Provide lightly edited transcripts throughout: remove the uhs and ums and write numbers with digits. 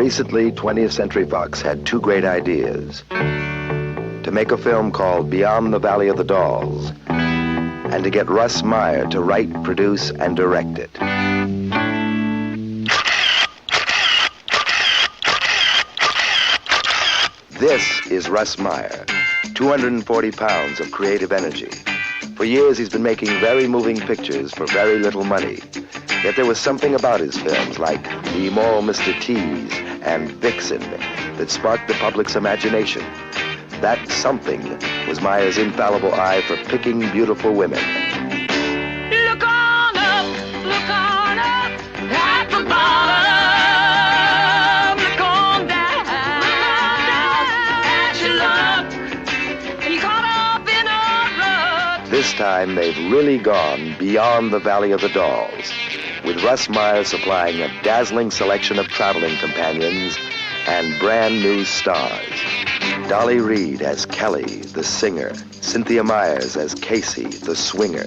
Recently, 20th Century Fox had two great ideas. To make a film called Beyond the Valley of the Dolls, and to get Russ Myer to write, produce, and direct it. This is Russ Myer, 240 pounds of creative energy. For years, he's been making very moving pictures for very little money. Yet there was something about his films, like The Immoral Mr. Tease and Vixen, that sparked the public's imagination. That something was Meyer's infallible eye for picking beautiful women. Look on up at the bottom. Look on down at your luck. You caught up in a rut. This time, they've really gone beyond the Valley of the Dolls, with Russ Myer supplying a dazzling selection of traveling companions and brand new stars. Dolly Reed as Kelly, the singer. Cynthia Myers as Casey, the swinger.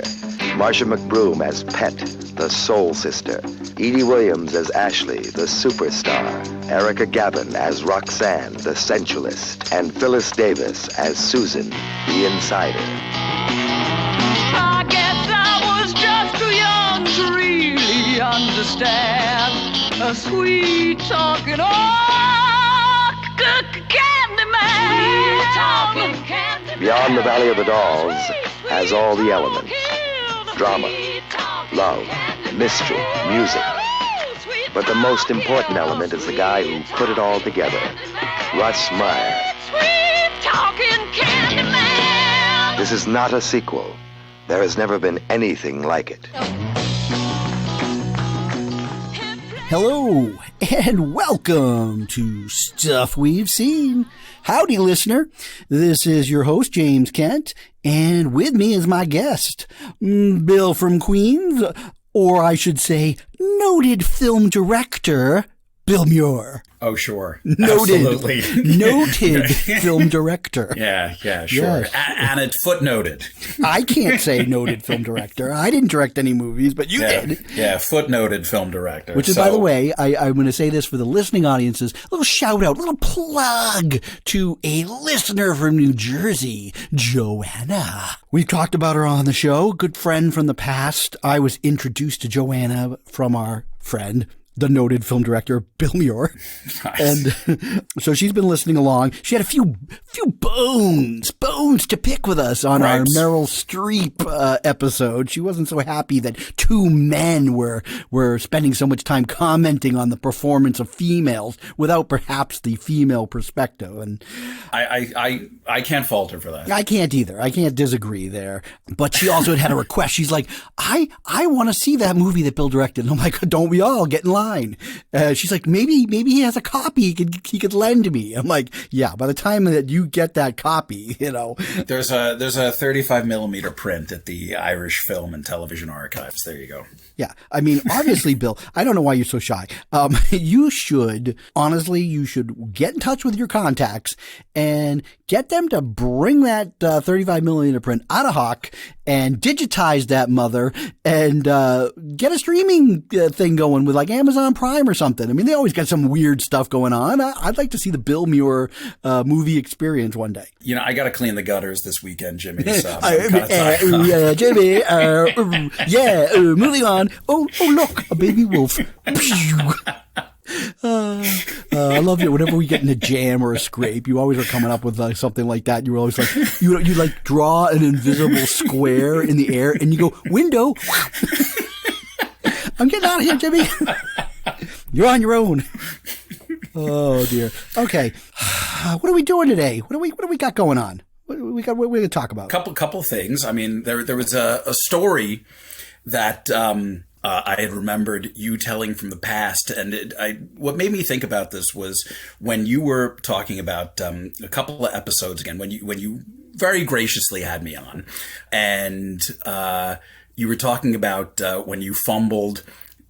Marcia McBroom as Pet, the soul sister. Edie Williams as Ashley, the superstar. Erica Gavin as Roxanne, the sensualist. And Phyllis Davis as Susan, the insider. I guess I was just too young to really understand a sweet talking candy man. Beyond the Valley of the Dolls has all the elements. Drama, love, mystery, music. But the most important element is the guy who put it all together, Russ Myer. This is not a sequel. There has never been anything like it. Hello, and welcome to Stuff We've Seen. Howdy, listener. This is your host, James Kent, and with me is my guest, Bill from Queens, or I should say, noted film director, Bill Muir. Oh, sure. Absolutely. Noted film director. Yeah, sure. Yes. And it's footnoted. I can't say noted film director. I didn't direct any movies, but you did. Yeah, footnoted film director. Which is, by the way, I'm going to say this for the listening audiences, a little shout out, a little plug to a listener from New Jersey, Joanna. We've talked about her on the show, good friend from the past. I was introduced to Joanna from our friend, the noted film director, Bill Muir. Nice. And so she's been listening along. She had a few bones to pick with us on our Meryl Streep episode. She wasn't so happy that two men were spending so much time commenting on the performance of females without perhaps the female perspective. And I can't fault her for that. I can't either. I can't disagree there. But she also had a request. She's like, I want to see that movie that Bill directed. And I'm like, don't we all get in line? She's like, maybe he has a copy he could lend to me. I'm like, yeah, by the time that you get that copy, There's a 35 millimeter print at the Irish Film and Television Archives. There you go. Yeah. I mean, obviously, Bill, I don't know why you're so shy. You should get in touch with your contacts and get them to bring that 35 millimeter print out of Hawke and digitize that mother and get a streaming thing going with like Amazon Prime or something. I mean, they always got some weird stuff going on. I'd like to see the Bill Muir movie experience one day. I got to clean the gutters this weekend, Jimmy. So Jimmy, moving on. Oh, look, a baby wolf. I love you. Whenever we get in a jam or a scrape, you always are coming up with something like that. You were always like, you like draw an invisible square in the air and you go, window. I'm getting out of here, Jimmy. You're on your own. Oh dear. Okay. What are we doing today? What do we got going on? What are we going to talk about? Couple things. I mean, there was a story that I had remembered you telling from the past, and what made me think about this was when you were talking about a couple of episodes again, when you very graciously had me on, and you were talking about when you fumbled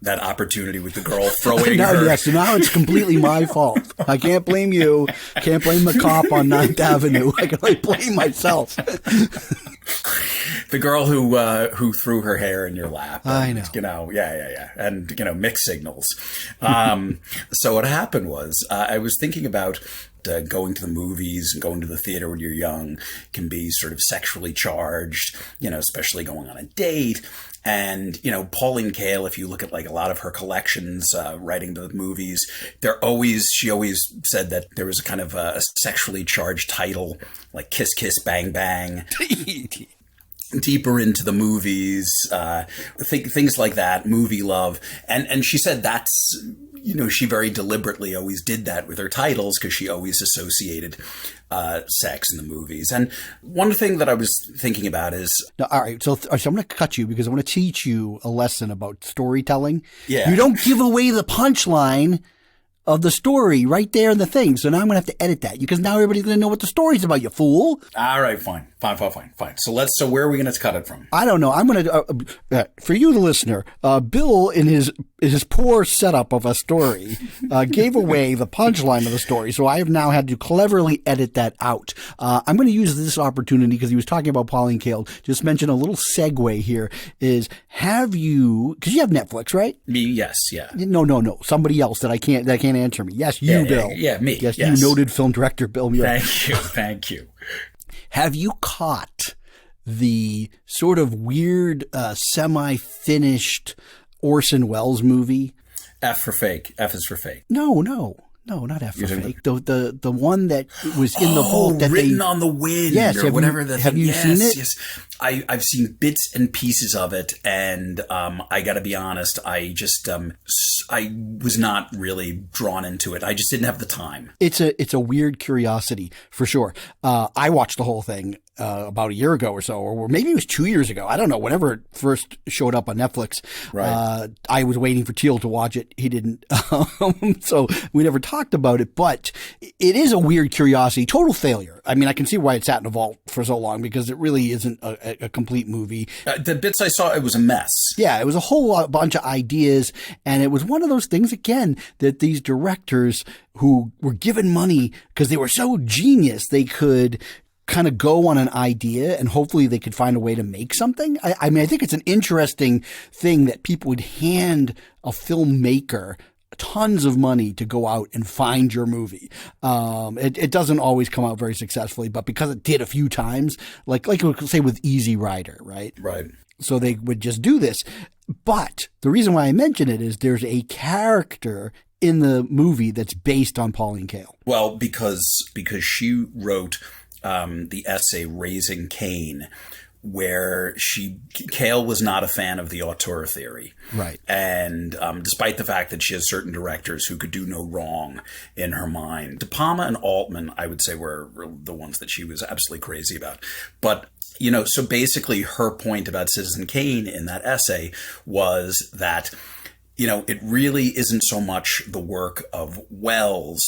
that opportunity with the girl throwing her. Yes, so now it's completely my fault. I can't blame you. Can't blame the cop on 9th Avenue. I can only blame myself. The girl who threw her hair in your lap. And, I know. You know, yeah. And, you know, mixed signals. So what happened was I was thinking about going to the movies and going to the theater when you're young can be sort of sexually charged, you know, especially going on a date. And, you know, Pauline Kael, if you look at like a lot of her collections, writing the movies, she always said that there was a kind of a sexually charged title, like Kiss Kiss Bang Bang. Deeper into the movies, things like that, movie love. And she said that's, you know, she very deliberately always did that with her titles because she always associated sex in the movies. And one thing that I was thinking about is... No, all right, so I'm going to cut you because I want to teach you a lesson about storytelling. Yeah. You don't give away the punchline of the story right there in the thing. So now I'm going to have to edit that because now everybody's going to know what the story's about, you fool. All right, fine. So where are we going to cut it from? I don't know. I'm going to, for you, the listener, Bill, in his poor setup of a story, gave away the punchline of the story. So I have now had to cleverly edit that out. I'm going to use this opportunity because he was talking about Pauline Kael. Just mention a little segue here is because you have Netflix, right? Me, yes, yeah. No. Somebody else that can't answer me. Yes, you, Bill. Yeah, me. Yes, yes. you noted film director, Bill Muir. Thank you. Have you caught the sort of weird, semi-finished Orson Welles movie? F for fake. F is for fake. No, not F for fake. The one that was in the vault that written on the wind, yes, or whatever. Have you seen it? Yes, I've seen bits and pieces of it, and I got to be honest, I just I was not really drawn into it. I just didn't have the time. It's a weird curiosity for sure. I watched the whole thing about a year ago or so, or maybe it was 2 years ago. I don't know. Whenever it first showed up on Netflix, right. I was waiting for Teal to watch it. He didn't, so we never talked about it. But it is a weird curiosity. Total failure. I mean, I can see why it sat in a vault for so long because it really isn't a complete movie. The bits I saw, it was a mess. Yeah, it was a whole bunch of ideas, and it was one of those things again that these directors who were given money because they were so genius, they could kind of go on an idea and hopefully they could find a way to make something. I mean, I think it's an interesting thing that people would hand a filmmaker tons of money to go out and find your movie. It doesn't always come out very successfully, but because it did a few times, like we could say with Easy Rider, right? Right. So they would just do this. But the reason why I mention it is there's a character in the movie that's based on Pauline Kael. Well, because she wrote the essay Raising Cain, where Kael was not a fan of the auteur theory. Right. And despite the fact that she has certain directors who could do no wrong in her mind, De Palma and Altman, I would say, were the ones that she was absolutely crazy about. But, you know, so basically her point about Citizen Kane in that essay was that, you know, it really isn't so much the work of Wells,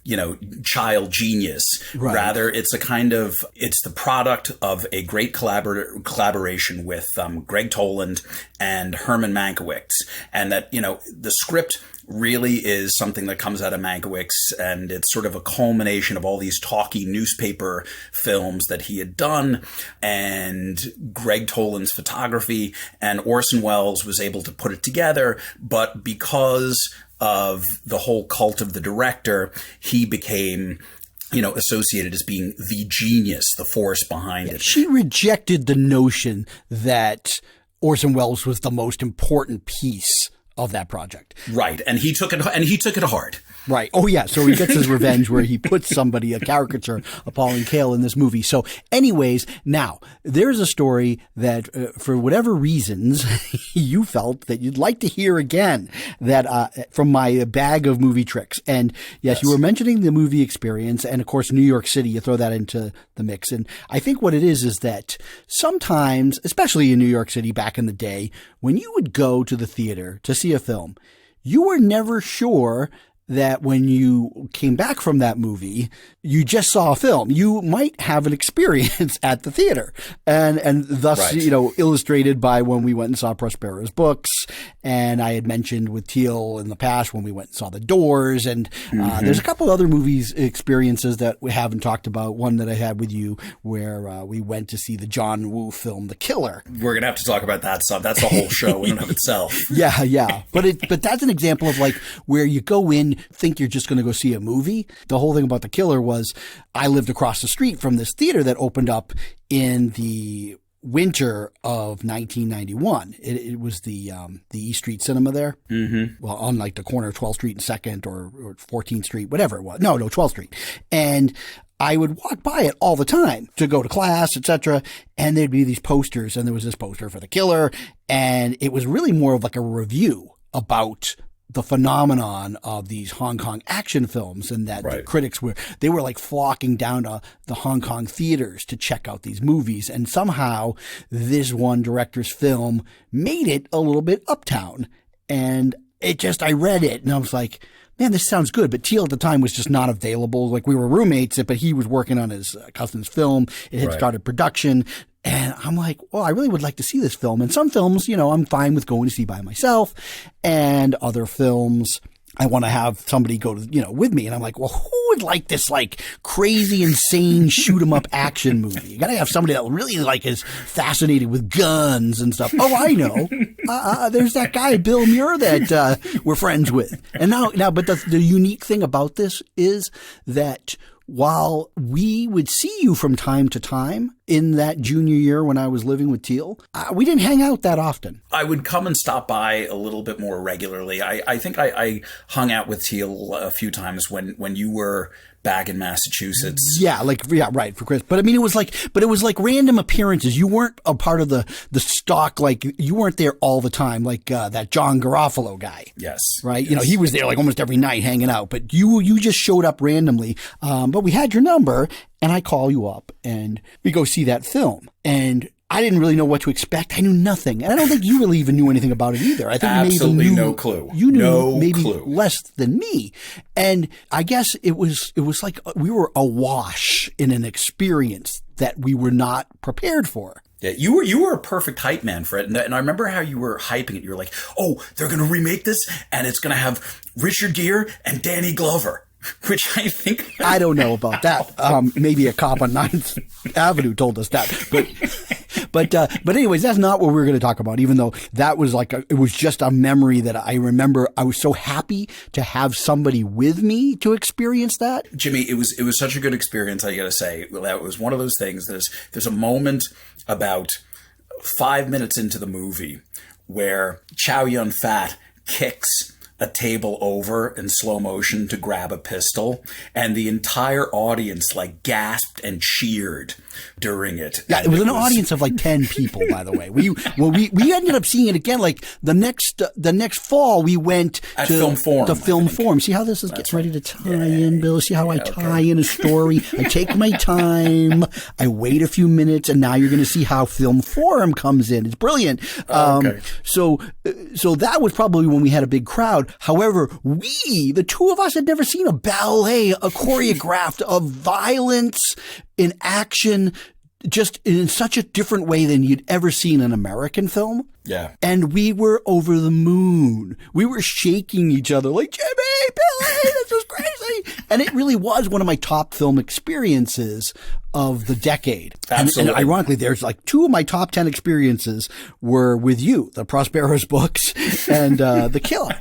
you know, child genius. Right. Rather, it's the product of a great collaboration with Greg Toland and Herman Mankiewicz. And that, you know, the script really is something that comes out of Mankiewicz, and it's sort of a culmination of all these talky newspaper films that he had done, and Greg Toland's photography, and Orson Welles was able to put it together, but because of the whole cult of the director, he became, you know, associated as being the genius, the force behind it. She rejected the notion that Orson Welles was the most important piece of that project. Right. And he took it hard. Right. Oh, yeah. So he gets his revenge where he puts somebody, a caricature of Pauline Kael in this movie. So anyways, now there's a story that for whatever reasons you felt that you'd like to hear again that from my bag of movie tricks. And yes, you were mentioning the movie experience and of course, New York City, you throw that into the mix. And I think what it is that sometimes, especially in New York City back in the day, when you would go to the theater to see a film, you were never sure that when you came back from that movie, you just saw a film. You might have an experience at the theater, and thus, Right. Illustrated by when we went and saw Prospero's books. And I had mentioned with Teal in the past when we went and saw The Doors, and there's a couple other movies experiences that we haven't talked about. One that I had with you where we went to see the John Woo film, The Killer. We're going to have to talk about that stuff. That's a whole show in and of itself. Yeah. But that's an example of like where you go in, think you're just going to go see a movie. The whole thing about The Killer was I lived across the street from this theater that opened up in the winter of 1991. It was the East Street Cinema there. Mm-hmm. Well, on like the corner of 12th Street and 2nd or 14th Street, whatever it was. No, 12th Street. And I would walk by it all the time to go to class, etc. And there'd be these posters, and there was this poster for The Killer, and it was really more of like a review about the phenomenon of these Hong Kong action films, and that the critics were like flocking down to the Hong Kong theaters to check out these movies. And somehow this one director's film made it a little bit uptown. And I read it and I was like, man, this sounds good. But Teal at the time was just not available. Like, we were roommates, but he was working on his cousin's film. It had started production. And I'm like, well, I really would like to see this film. And some films, I'm fine with going to see by myself. And other films, I want to have somebody go to, with me. And I'm like, well, who would like this like crazy, insane shoot 'em up action movie? You got to have somebody that really like is fascinated with guns and stuff. Oh, I know. There's that guy, Bill Muir, that we're friends with. And but the unique thing about this is that while we would see you from time to time in that junior year when I was living with Teal, we didn't hang out that often. I would come and stop by a little bit more regularly. I think I hung out with Teal a few times when you were back in Massachusetts. Yeah, right, for Chris. But I mean, it was like random appearances. You weren't a part of the stock, like you weren't there all the time, like that John Garofalo guy. Yes. Right? Yes. He was there like almost every night hanging out, but you just showed up randomly. But we had your number, and I call you up and we go see that film. And I didn't really know what to expect. I knew nothing. And I don't think you really even knew anything about it either. I think absolutely no clue. You knew maybe less than me. And I guess it was like we were awash in an experience that we were not prepared for. Yeah, you were a perfect hype man for it. And I remember how you were hyping it. You were like, oh, they're going to remake this and it's going to have Richard Gere and Danny Glover. Which I think I don't know about that. Maybe a cop on 9th Avenue told us that. But anyways, that's not what we were going to talk about. Even though that was it was just a memory that I remember. I was so happy to have somebody with me to experience that. Jimmy, it was such a good experience. I got to say, that was one of those things. There's a moment about 5 minutes into the movie where Chow Yun-fat kicks a table over in slow motion to grab a pistol, and the entire audience like gasped and cheered during it. Yeah, it was an audience of like 10 people, by the way. We ended up seeing it again like the next fall. We went at to Film Forum. The Film Forum. See how this is getting ready to tie in, Bill? See how I tie in a story? I take my time. I wait a few minutes, and now you're going to see how Film Forum comes in. It's brilliant. So that was probably when we had a big crowd. However, the two of us, had never seen a ballet, a choreographed of violence in action, just in such a different way than you'd ever seen an American film. Yeah. And we were over the moon. We were shaking each other like, Jimmy, Billy, this was crazy. And it really was one of my top film experiences of the decade. Absolutely. And ironically, there's like 2 of my top 10 experiences were with you, the Prospero's books and The Killer.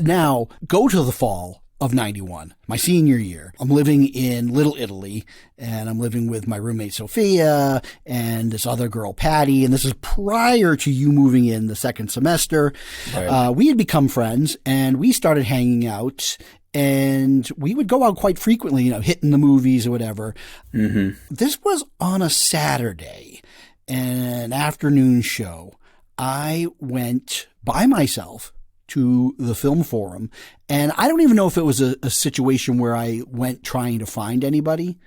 Now, go to the fall of 91, my senior year. I'm living in Little Italy, and I'm living with my roommate Sophia and this other girl, Patty. And this is prior to you moving in the second semester. Right. We had become friends, and we started hanging out. And we would go out quite frequently, hitting the movies or whatever. Mm-hmm. This was on a Saturday, an afternoon show. I went by myself to the Film Forum, and I don't even know if it was a situation where I went trying to find anybody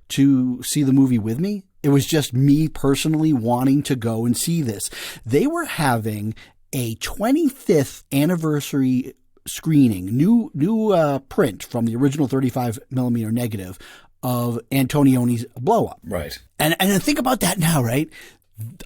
to see the movie with me. It was just me personally wanting to go and see this. They were having a 25th anniversary screening, new print from the original 35 millimeter negative of Antonioni's Blow Up. Right. And think about that now, right?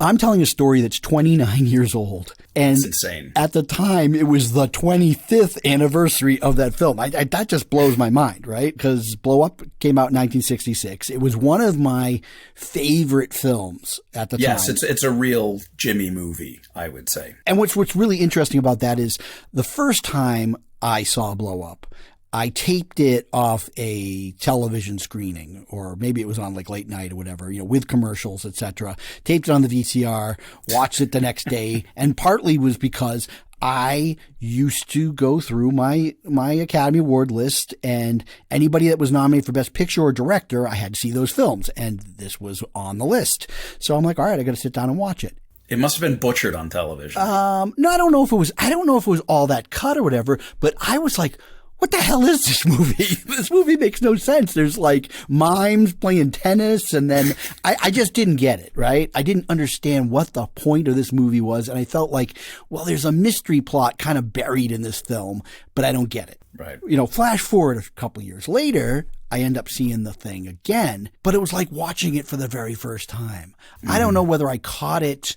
I'm telling a story that's 29 years old. And it's insane. At the time, it was the 25th anniversary of that film. That just blows my mind, right? Because Blow Up came out in 1966. It was one of my favorite films at the time. Yes, it's a real Jimmy movie, I would say. And what's really interesting about that is the first time I saw Blow Up, I taped it off a television screening, or maybe it was on like late night or whatever, with commercials, etc. Taped it on the VCR, watched it the next day, and partly was because I used to go through my Academy Award list, and anybody that was nominated for Best Picture or Director, I had to see those films, and this was on the list. So I'm like, all right, I got to sit down and watch it. It must have been butchered on television. No, I don't know if it was all that cut or whatever, but I was like, what the hell is this movie? This movie makes no sense. There's like mimes playing tennis, and then I just didn't get it, right? I didn't understand what the point of this movie was, and I felt like, well, there's a mystery plot kind of buried in this film, but I don't get it. Right. Flash forward a couple of years later, I end up seeing the thing again, but it was like watching it for the very first time. I don't know whether I caught it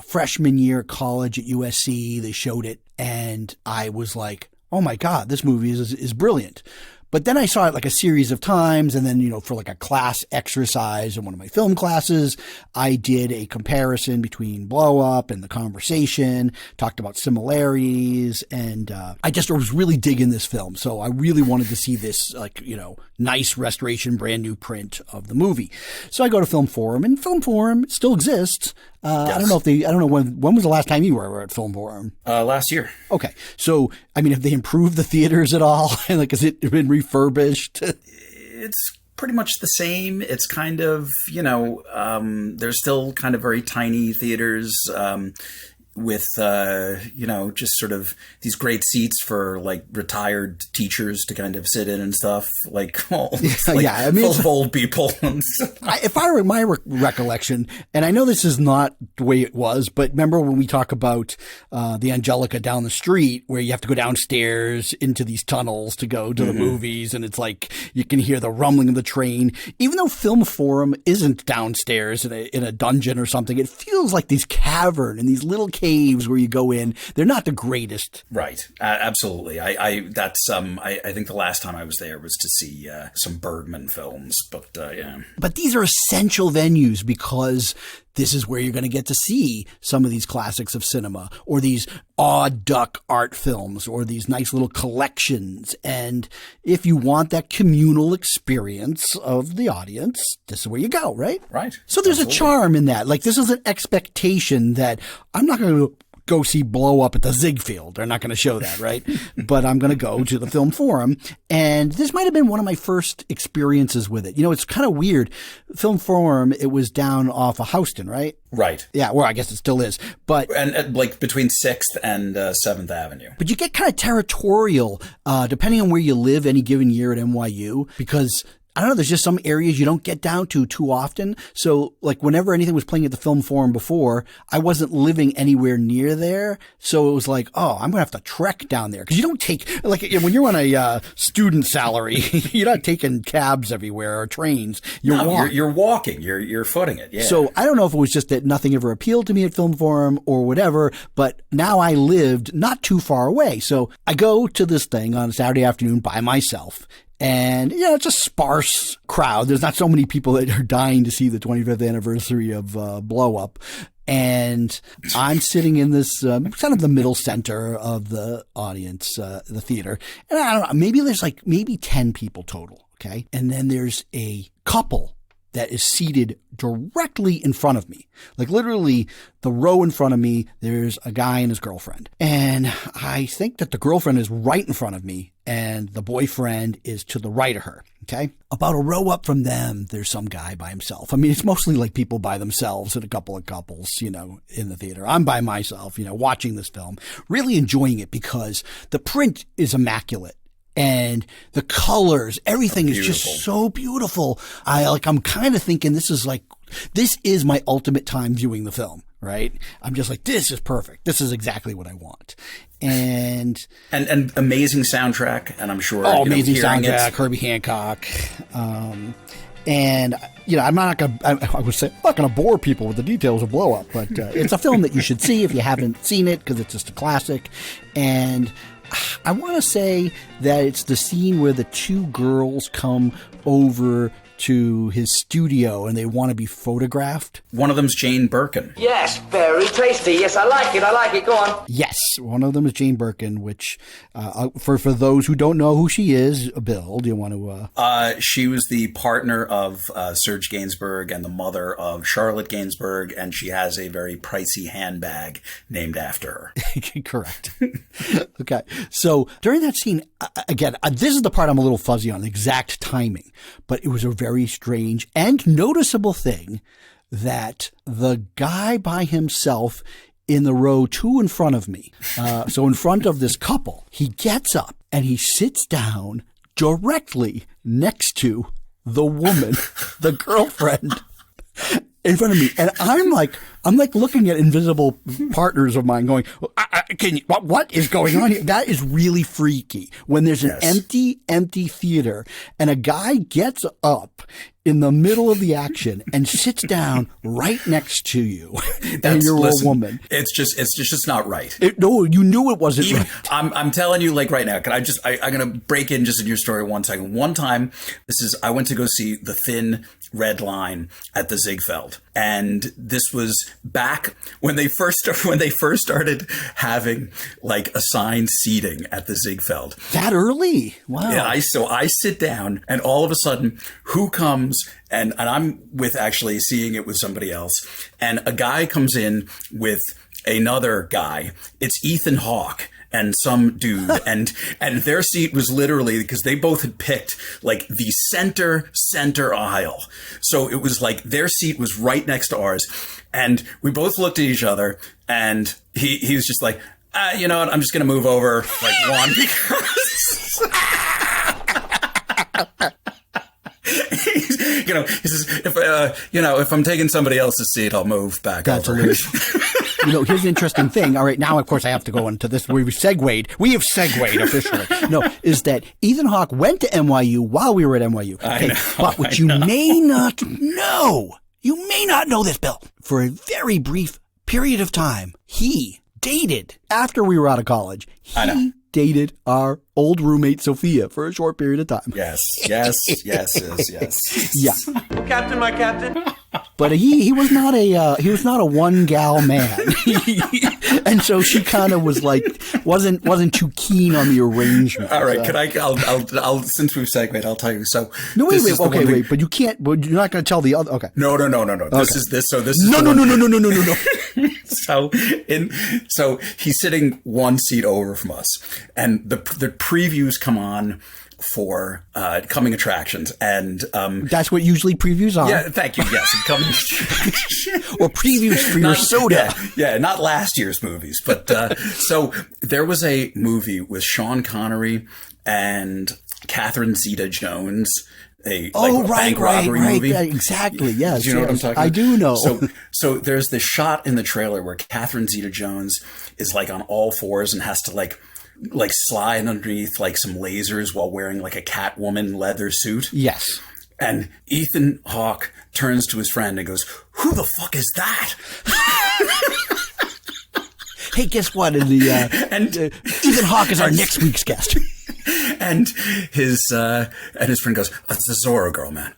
freshman year at college at USC. They showed it, and I was like, oh my God, this movie is brilliant. But then I saw it like a series of times, and then, for like a class exercise in one of my film classes, I did a comparison between Blow Up and The Conversation, talked about similarities, and I just was really digging this film. So I really wanted to see this, nice restoration, brand new print of the movie. So I go to Film Forum, and Film Forum still exists. Yes. I don't know when was the last time you were at Film Forum? Last year. Okay. So, have they improved the theaters at all? Has it been refurbished? It's pretty much the same. It's kind of, there's still kind of very tiny theaters, with, just sort of these great seats for like retired teachers to kind of sit in and stuff, full of old people. If I were my recollection, and I know this is not the way it was, but remember when we talk about the Angelica down the street where you have to go downstairs into these tunnels to go to the movies, and it's like you can hear the rumbling of the train. Even though Film Forum isn't downstairs in a dungeon or something, it feels like these cavern and these little caves where you go in. They're not the greatest. Right. Absolutely. I think the last time I was there was to see some Bergman films, but yeah. But these are essential venues because this is where you're going to get to see some of these classics of cinema, or these odd duck art films, or these nice little collections. And if you want that communal experience of the audience, this is where you go, right? Right. So there's a charm in that. Like, this is an expectation that I'm not going to go see Blow Up at the Ziegfeld. They're not going to show that, right? But I'm going to go to the Film Forum. And this might have been one of my first experiences with it. It's kind of weird. Film Forum, it was down off of Houston, right? Right. Yeah, well, I guess it still is. But and like between 6th and 7th Avenue. But you get kind of territorial depending on where you live any given year at NYU, because I don't know, there's just some areas you don't get down to too often. So like whenever anything was playing at the Film Forum before, I wasn't living anywhere near there. So it was like, oh, I'm going to have to trek down there. Because you don't take, like when you're on a student salary, you're not taking cabs everywhere or trains. You're walking. You're footing it. Yeah. So I don't know if it was just that nothing ever appealed to me at Film Forum or whatever, but now I lived not too far away. So I go to this thing on a Saturday afternoon by myself. And, it's a sparse crowd. There's not so many people that are dying to see the 25th anniversary of Blow Up. And I'm sitting in this kind of the middle center of the audience, the theater. And I don't know, maybe there's maybe 10 people total, okay? And then there's a couple that is seated directly in front of me. Like literally the row in front of me, there's a guy and his girlfriend. And I think that the girlfriend is right in front of me and the boyfriend is to the right of her. Okay. About a row up from them, there's some guy by himself. I mean, it's mostly like people by themselves and a couple of couples, in the theater. I'm by myself, watching this film, really enjoying it because the print is immaculate. And the colors, everything is just so beautiful. I'm kind of thinking this is my ultimate time viewing the film, right? I'm just like, this is perfect. This is exactly what I want. And amazing soundtrack, and I'm sure amazing hearing soundtrack, Herbie Hancock. And I'm not gonna. I would say I'm not gonna bore people with the details of Blow Up, but it's a film that you should see if you haven't seen it because it's just a classic. And I want to say that it's the scene where the two girls come over to his studio and they want to be photographed. One of them's Jane Birkin. Yes, very tasty. Yes, I like it. Go on. Yes, one of them is Jane Birkin, which, for those who don't know who she is, Bill, do you want to... She was the partner of Serge Gainsbourg and the mother of Charlotte Gainsbourg, and she has a very pricey handbag named after her. Correct. Okay, so during that scene, again, this is the part I'm a little fuzzy on, the exact timing, but it was a very strange and noticeable thing that the guy by himself in the row 2 in front of me, so in front of this couple, he gets up and he sits down directly next to the woman, the girlfriend, in front of me. And I'm like looking at invisible partners of mine going, what is going on here? That is really freaky when there's an empty theater and a guy gets up in the middle of the action and sits down right next to you and you're a woman. It's just not right. No, you knew it wasn't right. I'm telling you, like right now, I'm going to break in just in your story 1 second. One time, I went to go see The Thin Red Line at the Ziegfeld. And this was back when they first started having like assigned seating at the Ziegfeld. That early? Wow. Yeah, so I sit down and all of a sudden who comes and I'm actually seeing it with somebody else. And a guy comes in with another guy. It's Ethan Hawke and some dude, and their seat was literally, because they both had picked like the center aisle. So it was like their seat was right next to ours. And we both looked at each other and he was just like, you know what? I'm just going to move over like one because he says, if I'm taking somebody else's seat, I'll move back over. Here's an interesting thing. All right, now, of course, I have to go into this. We have segued officially. No, is that Ethan Hawke went to NYU while we were at NYU. Okay, but what you may not know this, Bill, for a very brief period of time, he dated, after we were out of college, he dated our old roommate Sophia for a short period of time. Yes. Yeah. Captain, my captain. But he was not a one gal man. And so she kind of was like, wasn't too keen on the arrangement. All right. I'll since we've segued, I'll tell you. So no, wait, but you can't, but you're not going to tell the other. Okay. No. Okay. This is No. So he's sitting one seat over from us, and the previews come on for coming attractions, and that's what usually previews are. Yeah, thank you. Yes, coming attractions or previews for your soda. Yeah, not last year's movies, but so there was a movie with Sean Connery and Catherine Zeta-Jones. Bank robbery movie. Exactly. Yes. Do you know what I'm talking about? I do know. So there's this shot in the trailer where Catherine Zeta-Jones is like on all fours and has to like slide underneath like some lasers while wearing like a Catwoman leather suit. Yes. And Ethan Hawke turns to his friend and goes, "Who the fuck is that?" Hey, guess what? Ethan Hawke is our next week's guest. And his friend goes, "It's the Zorro girl, man."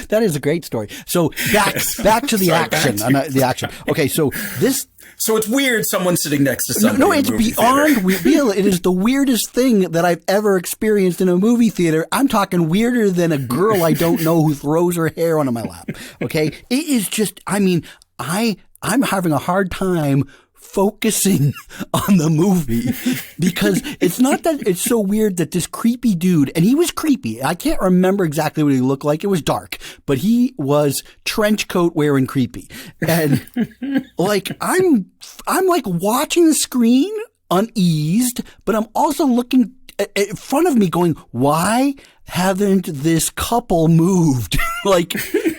That is a great story. So back to the action. The action. Okay, so this. So it's weird someone sitting next to somebody. No, it's beyond weird. It is the weirdest thing that I've ever experienced in a movie theater. I'm talking weirder than a girl I don't know who throws her hair onto my lap. Okay? It is just, I'm having a hard time focusing on the movie because it's not that it's so weird that this creepy dude, and he was creepy. I can't remember exactly what he looked like. It was dark, but he was trench coat wearing creepy. And like, I'm like watching the screen uneased, but I'm also looking in front of me going, why haven't this couple moved? Like,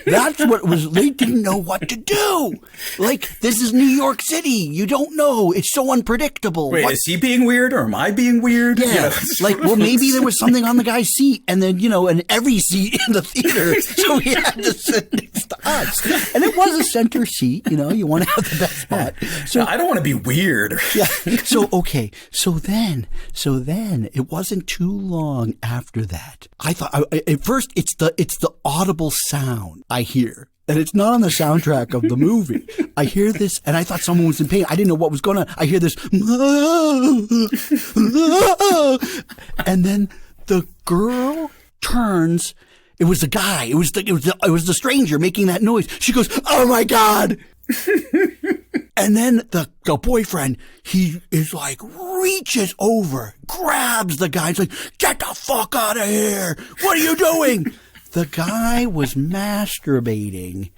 that's what was, they didn't know what to do. Like, this is New York City. You don't know. It's so unpredictable. Wait, is he being weird or am I being weird? Yeah. You know? Like, well, maybe there was something on the guy's seat and then, and every seat in the theater. So he had to sit next to us. And it was a center seat. You want to have the best spot. So I don't want to be weird. Yeah. So, okay. So then it wasn't too long after that. I thought at first it's the audible sound I hear. And it's not on the soundtrack of the movie. I hear this, and I thought someone was in pain. I didn't know what was going on. I hear this, and then the girl turns. It was the guy. It was the stranger making that noise. She goes, "Oh my God!" And then the boyfriend, he is like, reaches over, grabs the guy. He's like, "Get the fuck out of here! What are you doing?" The guy was masturbating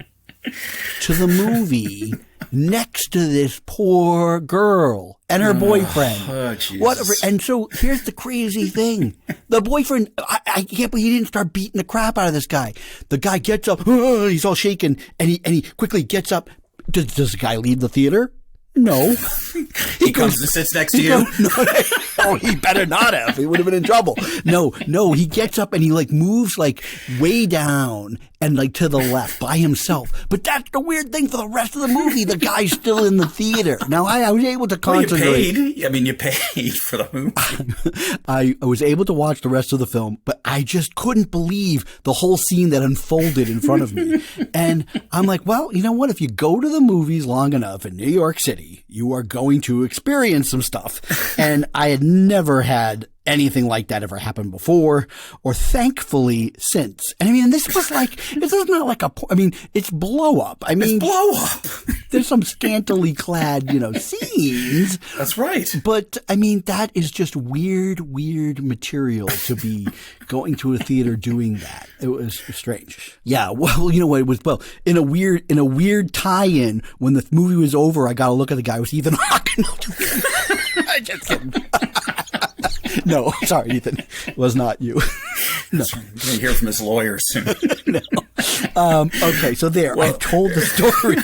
to the movie next to this poor girl and her boyfriend. Oh, Jesus. Whatever. And so here's the crazy thing. The boyfriend, I can't believe he didn't start beating the crap out of this guy. The guy gets up, he's all shaken, and he quickly gets up. Does the guy leave the theater? No. He comes and sits next to you. Oh, he better not have. He would have been in trouble. No, he gets up and he moves way down and to the left by himself. But that's the weird thing for the rest of the movie. The guy's still in the theater. Now, I was able to concentrate. You paid for the movie. I was able to watch the rest of the film, but I just couldn't believe the whole scene that unfolded in front of me. And I'm like, well, you know what? If you go to the movies long enough in New York City, you are going to experience some stuff. And I had never had anything like that ever happen before or thankfully since. And I mean, this is not it's blow up. I mean, it's blow up. There's some scantily clad, scenes. That's right. But I mean, that is just weird material to be going to a theater doing that. It was strange. Yeah. Well, you know what? It was, in a weird tie-in, when the movie was over, I got a look at the guy with Ethan Hawke. I just kidding. No, sorry, Ethan. It was not you. No. We're going to hear from his lawyer soon. No. Okay, so I told the story.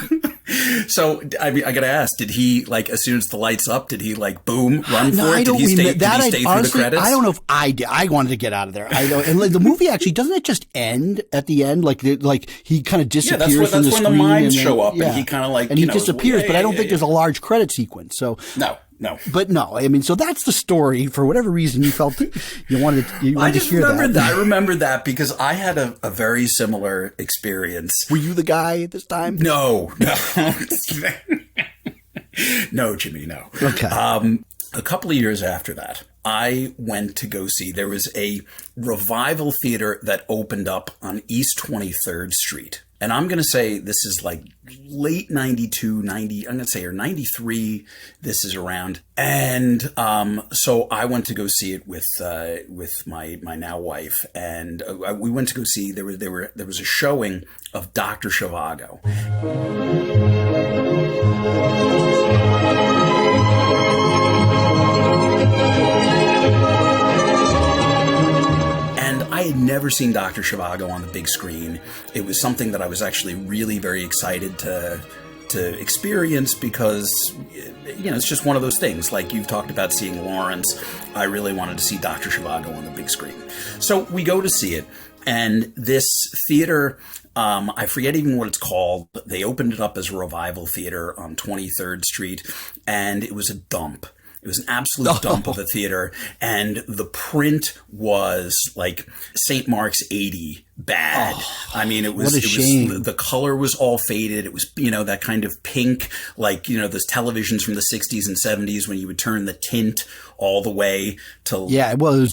So, I mean, I got to ask, did he, as soon as the light's up, did he, boom, run for it? Did he stay through the credits? I don't know if I did. I wanted to get out of there. I don't. And the movie actually, doesn't it just end at the end? He kind of disappears from the screen. That's when the mimes show up, and he kind of and he disappears, but I don't think there's a large credit sequence. So No. But no, I mean, so that's the story. For whatever reason, you felt you wanted to hear that. I remember that because I had a very similar experience. Were you the guy this time? No. No, Jimmy, no. Okay. A couple of years after that, I went to go see, there was a revival theater that opened up on East 23rd Street. And I'm going to say this is late 92, 90, I'm going to say, or 93, this is around. And so I went to go see it with my now wife. And we went to go see, there was a showing of Dr. Zhivago. I had never seen Dr. Zhivago on the big screen. It was something that I was actually really very excited to experience because, it's just one of those things. Like you've talked about seeing Lawrence. I really wanted to see Dr. Zhivago on the big screen. So we go to see it. And this theater, I forget even what it's called. They opened it up as a revival theater on 23rd Street. And it was a dump. It was an absolute dump of a theater, and the print was St. Mark's 80 bad. I mean, it was the color was all faded. It was, that kind of pink, those televisions from the 60s and 70s when you would turn the tint all the way to. Yeah, well, it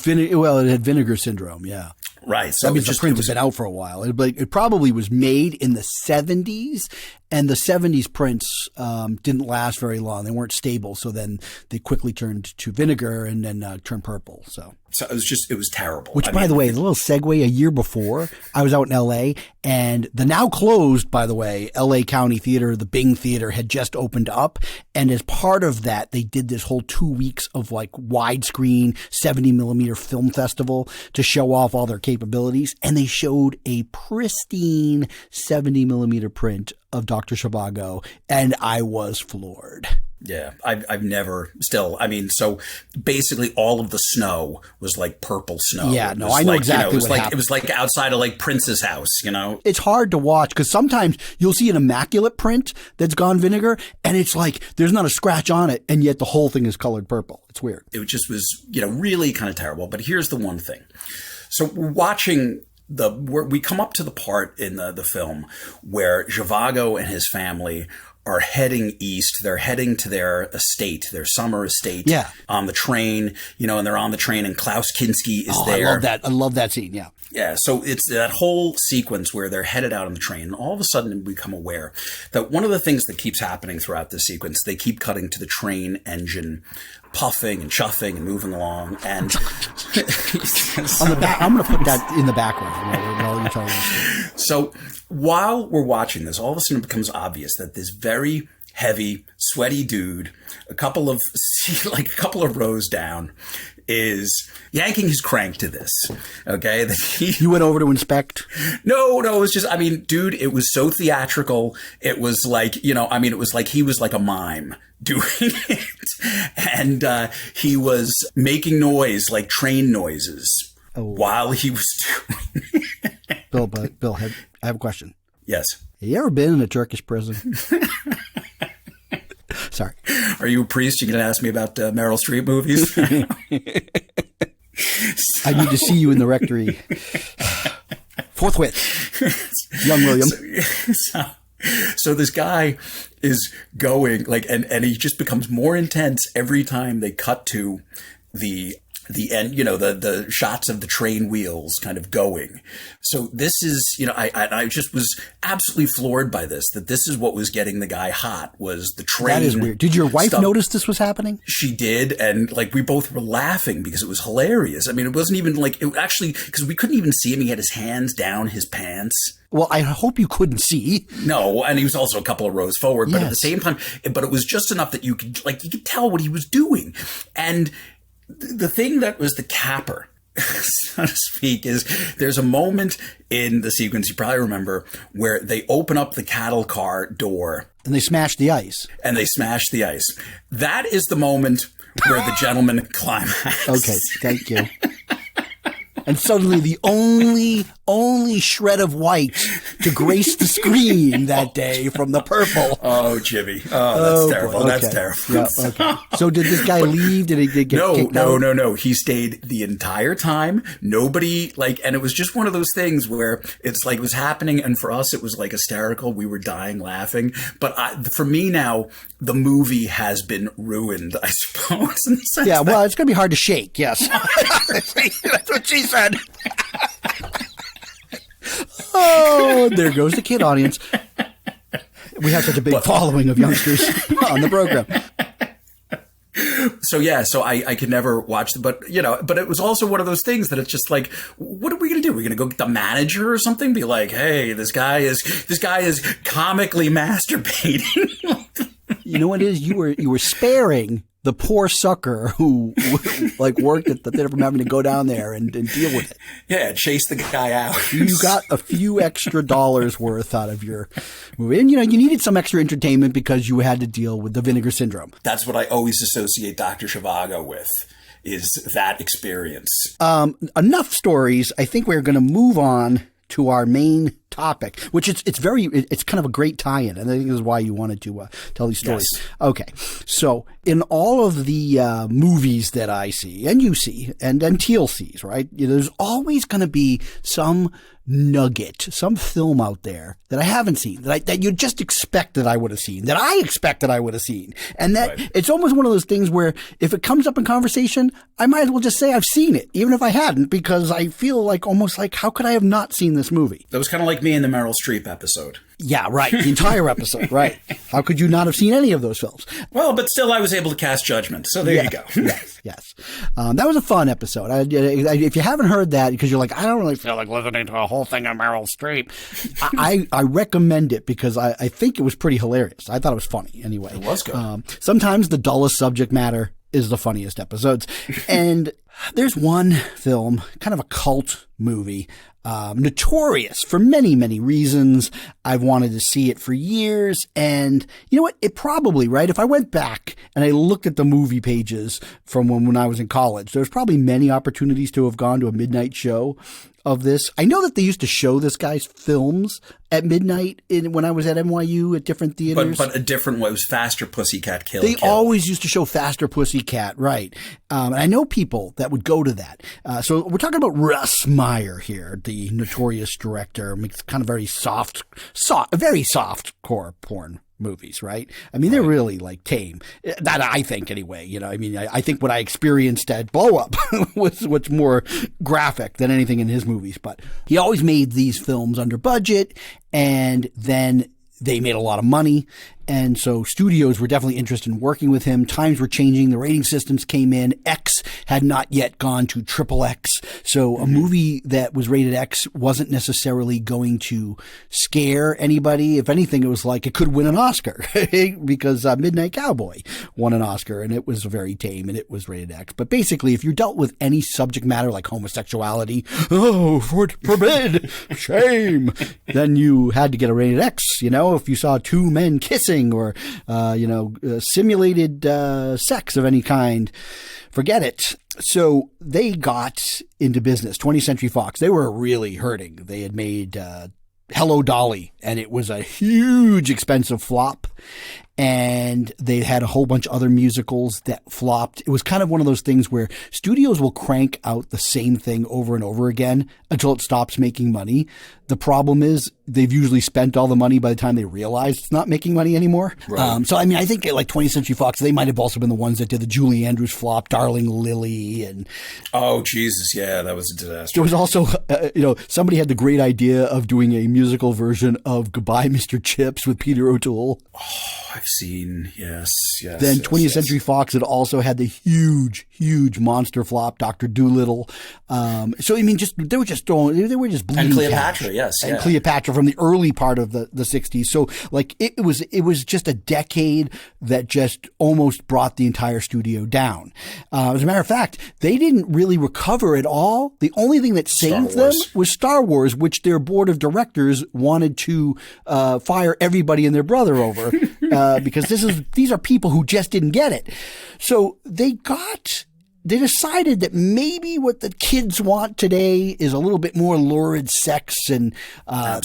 had vinegar syndrome. Yeah. Right. So the print has been out for a while. It probably was made in the 70s And the 70s prints didn't last very long. They weren't stable. So then they quickly turned to vinegar and then turned purple. So it was terrible. Which, by the way, a little segue, a year before, I was out in L.A. and the now closed, by the way, L.A. County Theater, the Bing Theater, had just opened up. And as part of that, they did this whole 2 weeks of like widescreen 70 millimeter film festival to show off all their capabilities. And they showed a pristine 70 millimeter print of Dr. Zhivago, and I was floored. Yeah, I've never still. I mean, so basically all of the snow was like purple snow. Yeah, no, I know exactly what happened. It was like outside of like Prince's house, It's hard to watch because sometimes you'll see an immaculate print that's gone vinegar and it's like there's not a scratch on it and yet the whole thing is colored purple. It's weird. It just was, really kind of terrible. But here's the one thing. So we're watching we come up to the part in the film where Zhivago and his family are heading east. They're heading to their estate, their summer estate. Yeah. On the train, and they're on the train and Klaus Kinski is there. I love that. I love that scene. Yeah. Yeah. So it's that whole sequence where they're headed out on the train. And all of a sudden we become aware that one of the things that keeps happening throughout this sequence, they keep cutting to the train engine puffing and chuffing and moving along. And on the back, I'm going to put that in the background while you're talking about this. So while we're watching this, all of a sudden it becomes obvious that this very heavy, sweaty dude, a couple of rows down, is yanking his crank to this. Okay. You went over to inspect? No, it was just, dude, it was so theatrical. It was like, it was like he was like a mime doing it. And he was making noise, like train noises while he was doing it. Bill, I have a question. Yes. Have you ever been in a Turkish prison? Sorry. Are you a priest? You going to ask me about Meryl Streep movies? I need to see you in the rectory. Forthwith. Young William. So this guy is going and he just becomes more intense every time they cut to the end, the shots of the train wheels kind of going. So this is, I just was absolutely floored by this, that this is what was getting the guy hot, was the train. That is weird. Did your wife notice this was happening? She did. And we both were laughing because it was hilarious. It wasn't even because we couldn't even see him. He had his hands down his pants. Well, I hope you couldn't see. No, and he was also a couple of rows forward, but at the same time, but it was just enough that you could tell what he was doing. And the thing that was the capper, so to speak, is there's a moment in the sequence, you probably remember, where they open up the cattle car door. And they smash the ice. That is the moment where the gentleman climax. Okay, thank you. And suddenly the only shred of white to grace the screen that day from the purple. Oh, Jimmy. Oh, that's terrible. Okay. That's terrible. Yeah, okay. So did this guy leave? Did he get kicked out? No. He stayed the entire time. Nobody, and it was just one of those things where it's it was happening, and for us it was hysterical. We were dying laughing. But for me now, the movie has been ruined, I suppose. Yeah, well, it's going to be hard to shake, yes. That's what she said. Oh, there goes the kid audience. We have such a big following of youngsters on the program. So I could never watch them, but it was also one of those things that it's just what are we going to do? We're going to go get the manager or something? Be like, hey, this guy is comically masturbating. You know what it is? You were sparing the poor sucker who worked at the theater from having to go down there and deal with it. Yeah, chase the guy out. You got a few extra dollars worth out of your movie. And, you needed some extra entertainment because you had to deal with the vinegar syndrome. That's what I always associate Dr. Zhivago with, is that experience. Enough stories. I think we're going to move on to our main topic, which it's kind of a great tie-in, and I think this is why you wanted to tell these stories. Yes. Okay, so in all of the movies that I see, and you see, and Teal sees, right? There's always going to be some nugget, some film out there that I haven't seen, that you just expect that I would have seen, that I expect that I would have seen. And that It's almost one of those things where if it comes up in conversation, I might as well just say I've seen it, even if I hadn't, because I feel almost like, how could I have not seen this movie? That was kind of like me in the Meryl Streep episode. Yeah, right. The entire episode, right. How could you not have seen any of those films? Well, but still I was able to cast judgment. So there you go. Yes. That was a fun episode. If you haven't heard that, because you're like, I don't really feel like listening to a whole thing on Meryl Streep, I recommend it because I think it was pretty hilarious. I thought it was funny anyway. It was good. Sometimes the dullest subject matter is the funniest episodes. And there's one film, kind of a cult movie, notorious for many, many reasons. I've wanted to see it for years. And you know what? It probably, right? If I went back and I looked at the movie pages from when I was in college, there's probably many opportunities to have gone to a midnight show of this. I know that they used to show this guy's films at midnight when I was at NYU at different theaters. But a different one. It was Faster Pussycat Kill. They always used to show Faster Pussycat, right. And I know people that would go to that. So we're talking about Russ Myer here, the notorious director, makes kind of very very soft core porn movies, right? I mean, they're really like tame. That I think anyway, you know, I mean, I think what I experienced at Blow Up was what's more graphic than anything in his movies, but he always made these films under budget and then they made a lot of money. And so studios were definitely interested in working with him. Times were changing. The rating systems came in. X had not yet gone to triple X. So a movie that was rated X wasn't necessarily going to scare anybody. If anything, it was like it could win an Oscar because Midnight Cowboy won an Oscar and it was very tame and it was rated X. But basically, if you dealt with any subject matter like homosexuality, forbid, shame, then you had to get a rated X. You know, if you saw two men kissing, or, simulated sex of any kind, forget it. So they got into business. 20th Century Fox, they were really hurting. They had made Hello, Dolly, and it was a huge, expensive flop. And they had a whole bunch of other musicals that flopped. It was kind of one of those things where studios will crank out the same thing over and over again until it stops making money. The problem is they've usually spent all the money by the time they realize it's not making money anymore. Right. So, I mean, I think like 20th Century Fox, they might have also been the ones that did the Julie Andrews flop, Darling Lily. And oh, Jesus. Yeah, that was a disaster. There was also, somebody had the great idea of doing a musical version of Goodbye, Mr. Chips with Peter O'Toole. Oh, I've seen, yes. Then 20th Century Fox had also had the huge monster flop, Dr. Dolittle. So, I mean, they were just bleeding and Cleopatra, cash. Yes. And Cleopatra from the early part of the 60s. So, like, it was just a decade that just almost brought the entire studio down. As a matter of fact, they didn't really recover at all. The only thing that saved them was Star Wars, which their board of directors wanted to fire everybody and their brother over. Because these are people who just didn't get it. So they decided that maybe what the kids want today is a little bit more lurid sex. And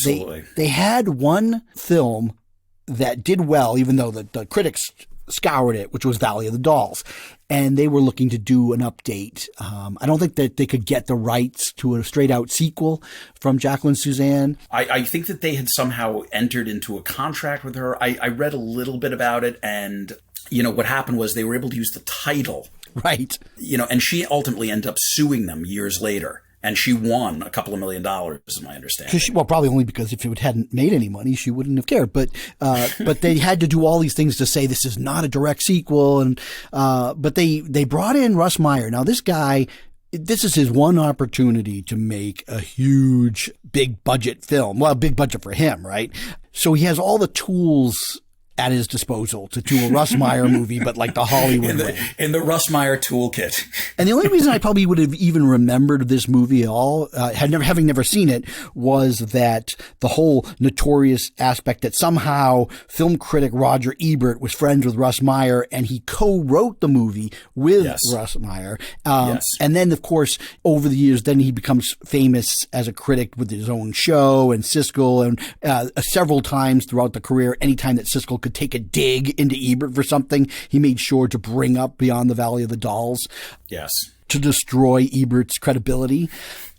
they had one film that did well, even though the critics scoured it, which was Valley of the Dolls. And they were looking to do an update. I don't think that they could get the rights to a straight out sequel from Jacqueline Suzanne. I think that they had somehow entered into a contract with her. I read a little bit about it, and what happened was they were able to use the title. Right. And she ultimately ended up suing them years later. And she won a couple of $1 million, is my understanding. Probably only because if it hadn't made any money, she wouldn't have cared. But they had to do all these things to say this is not a direct sequel. And but they brought in Russ Myer. Now, this guy, this is his one opportunity to make a huge, big budget film. Well, big budget for him, right? So he has all the tools at his disposal to do a Russ Myer movie, but like the Hollywood way. In the Russ Myer toolkit. And the only reason I probably would have even remembered this movie at all, having never seen it, was that the whole notorious aspect that somehow film critic Roger Ebert was friends with Russ Myer and he co-wrote the movie with Russ Myer. And then, of course, over the years, then he becomes famous as a critic with his own show and Siskel, and several times throughout the career, anytime that Siskel could take a dig into Ebert for something, he made sure to bring up Beyond the Valley of the Dolls. Yes. To destroy Ebert's credibility.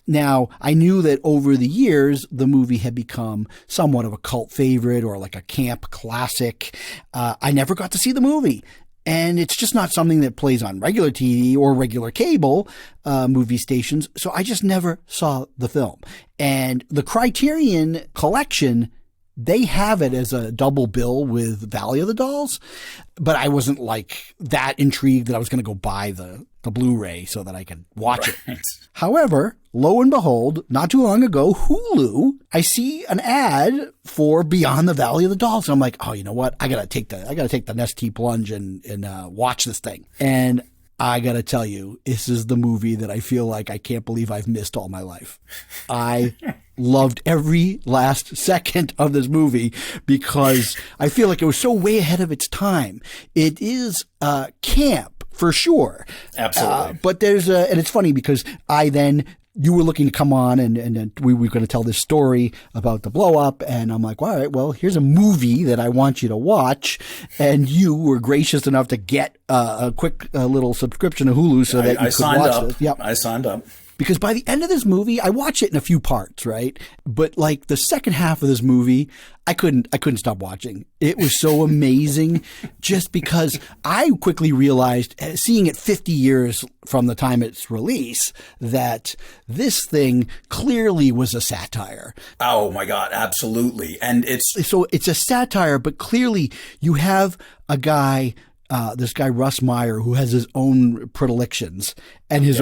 Now, I knew that over the years, the movie had become somewhat of a cult favorite or like a camp classic. I never got to see the movie. And it's just not something that plays on regular TV or regular cable movie stations. So I just never saw the film. And the Criterion collection they have it as a double bill with Valley of the Dolls, but I wasn't like that intrigued that I was going to go buy the Blu-ray so that I could watch it. However, lo and behold, not too long ago, Hulu, I see an ad for Beyond the Valley of the Dolls. And I'm like, oh, you know what? I gotta take the Nestea plunge and watch this thing. And I gotta tell you, this is the movie that I feel like I can't believe I've missed all my life. I loved every last second of this movie because I feel like it was so way ahead of its time. It is camp for sure. Absolutely. But there's and it's funny because you were looking to come on and we were going to tell this story about the blow up. And I'm like, all right, well, here's a movie that I want you to watch. And you were gracious enough to get a quick little subscription to Hulu so that you could watch this. Yep. I signed up. Because by the end of this movie, I watched it in a few parts, right? But like the second half of this movie, I couldn't stop watching. It was so amazing just because I quickly realized, seeing it 50 years from the time its release, that this thing clearly was a satire. Oh my God, absolutely. And it's a satire, but clearly you have a guy, this guy Russ Myer, who has his own predilections and his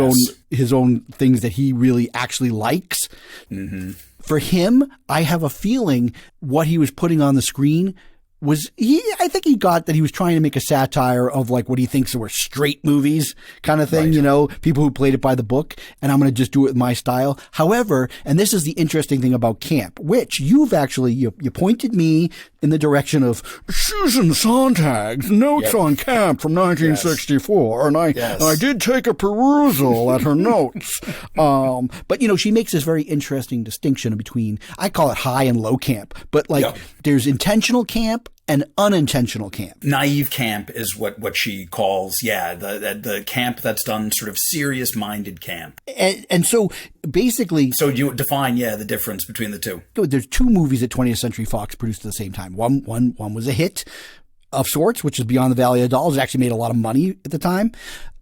own things that he really actually likes. Mm-hmm. For him, I have a feeling what he was putting on the screen was I think he got that he was trying to make a satire of like what he thinks were straight movies kind of thing, right. You know, people who played it by the book, and I'm going to just do it with my style. However, and this is the interesting thing about camp, which you've actually, you pointed me in the direction of Susan Sontag's Notes on Camp from 1964. And I did take a perusal at her notes. But you know, she makes this very interesting distinction between, I call it high and low camp, but like there's intentional camp and unintentional camp. Naive camp is what she calls, the camp that's done, sort of serious-minded camp. And so basically... So you define, the difference between the two. There's two movies that 20th Century Fox produced at the same time. One was a hit of sorts, which is Beyond the Valley of the Dolls. It actually made a lot of money at the time.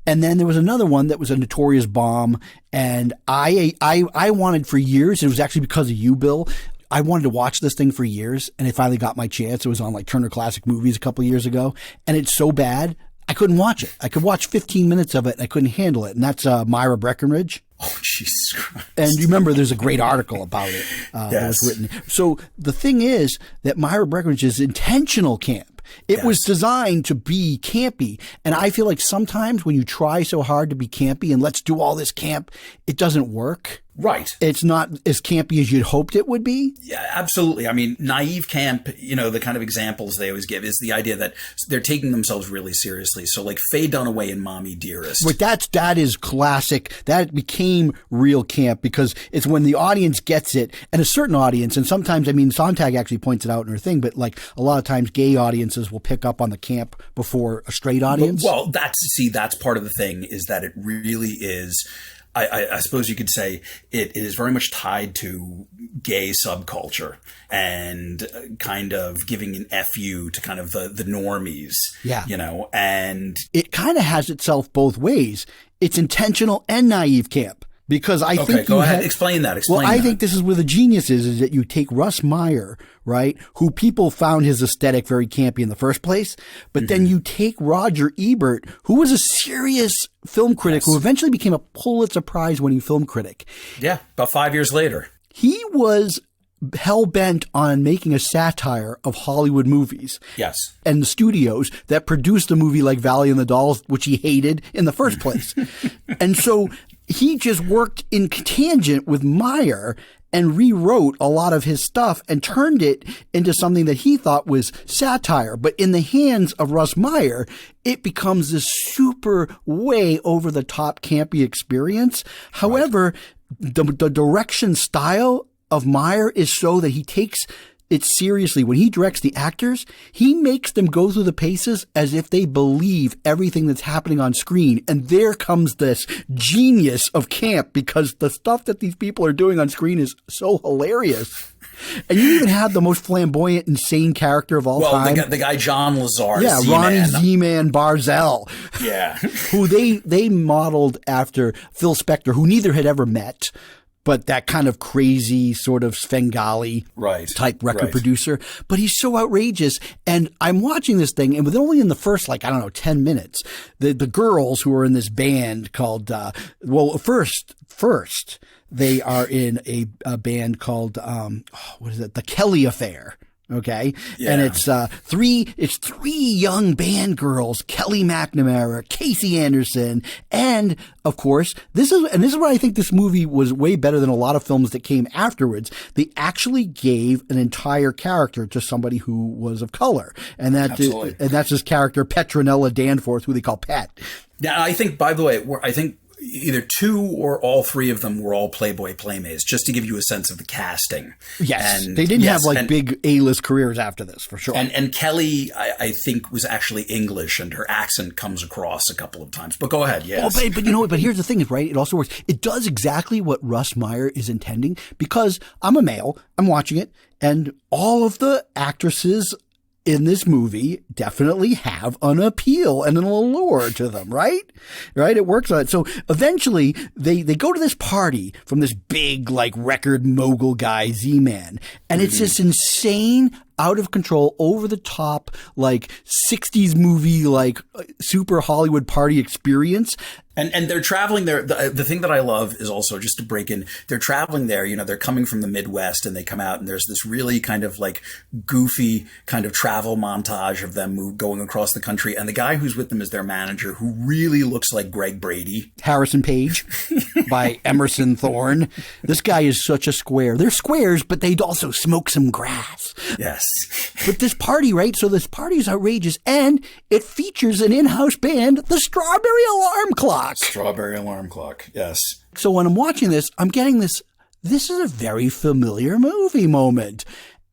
And then there was another one that was a notorious bomb. And I wanted for years, it was actually because of you, Bill, I wanted to watch this thing for years, and I finally got my chance. It was on like Turner Classic Movies a couple of years ago, and it's so bad, I couldn't watch it. I could watch 15 minutes of it, and I couldn't handle it, and that's Myra Breckinridge. Oh, Jesus Christ. And you remember there's a great article about it that was written. So the thing is that Myra Breckinridge is intentional camp. It was designed to be campy. And I feel like sometimes when you try so hard to be campy and let's do all this camp, it doesn't work. Right. It's not as campy as you'd hoped it would be. Yeah, absolutely. I mean, naive camp, you know, the kind of examples they always give is the idea that they're taking themselves really seriously. So like Faye Dunaway and Mommy Dearest. But that is classic. That became real camp because it's when the audience gets it, and a certain audience, and sometimes, I mean, Sontag actually points it out in her thing, but like a lot of times gay audiences will pick up on the camp before a straight audience. Well, that's part of the thing, is that it really is... I suppose you could say it is very much tied to gay subculture and kind of giving an FU to kind of the normies, you know, and it kind of has itself both ways. It's intentional and naive camp. Because I think go ahead, explain that. I think this is where the genius is that you take Russ Myer, right, who people found his aesthetic very campy in the first place, but then you take Roger Ebert, who was a serious film critic who eventually became a Pulitzer Prize winning film critic. Yeah, about 5 years later. He was hell-bent on making a satire of Hollywood movies. Yes. And the studios that produced a movie like Valley and the Dolls, which he hated in the first place. And so he just worked in tangent with Myer and rewrote a lot of his stuff and turned it into something that he thought was satire. But in the hands of Russ Myer, it becomes this super way over the top campy experience. However, the direction style of Myer is so that he takes it seriously. When he directs the actors, he makes them go through the paces as if they believe everything that's happening on screen. And there comes this genius of camp, because the stuff that these people are doing on screen is so hilarious. And you even have the most flamboyant, insane character of all time. Well, the guy John Lazar. Yeah, Ronnie Z-Man Barzell. Yeah. Who they modeled after Phil Spector, who neither had ever met. but that kind of crazy sort of Svengali type record producer. But he's so outrageous. And I'm watching this thing, and with only in the first, 10 minutes, the girls who are in this band called, first, they are in a band called, The Kelly Affair. Okay. Yeah. And it's three young band girls, Kelly McNamara, Casey Anderson, and of course, this is what I think this movie was way better than a lot of films that came afterwards. They actually gave an entire character to somebody who was of color. And that's this character, Petronella Danforth, who they call Pet. Now, I think, by the way, I think either two or all three of them were all Playboy Playmates, just to give you a sense of the casting. Yes. And they didn't have big A-list careers after this, for sure. And Kelly, I think, was actually English, and her accent comes across a couple of times. But go ahead, yes. Oh, but you know what? But here's the thing, right? It also works. It does exactly what Russ Myer is intending, because I'm a male, I'm watching it, and all of the actresses in this movie definitely have an appeal and an allure to them, right? Right? It works on it. So eventually they go to this party from this big, record mogul guy, Z-Man. And it's this insane, out of control, over the top, 60s movie, super Hollywood party experience. And they're traveling there. The thing that I love is also, just to break in, they're traveling there. They're coming from the Midwest, and they come out, and there's this really kind of goofy kind of travel montage of them going across the country. And the guy who's with them is their manager, who really looks like Greg Brady. Harrison Page by Emerson Thorne. This guy is such a square. They're squares, but they also smoke some grass. Yes. But this party, right? So this party is outrageous, and it features an in-house band, the Strawberry Alarm Clock. Strawberry Alarm Clock, yes. So when I'm watching this, I'm getting this is a very familiar movie moment.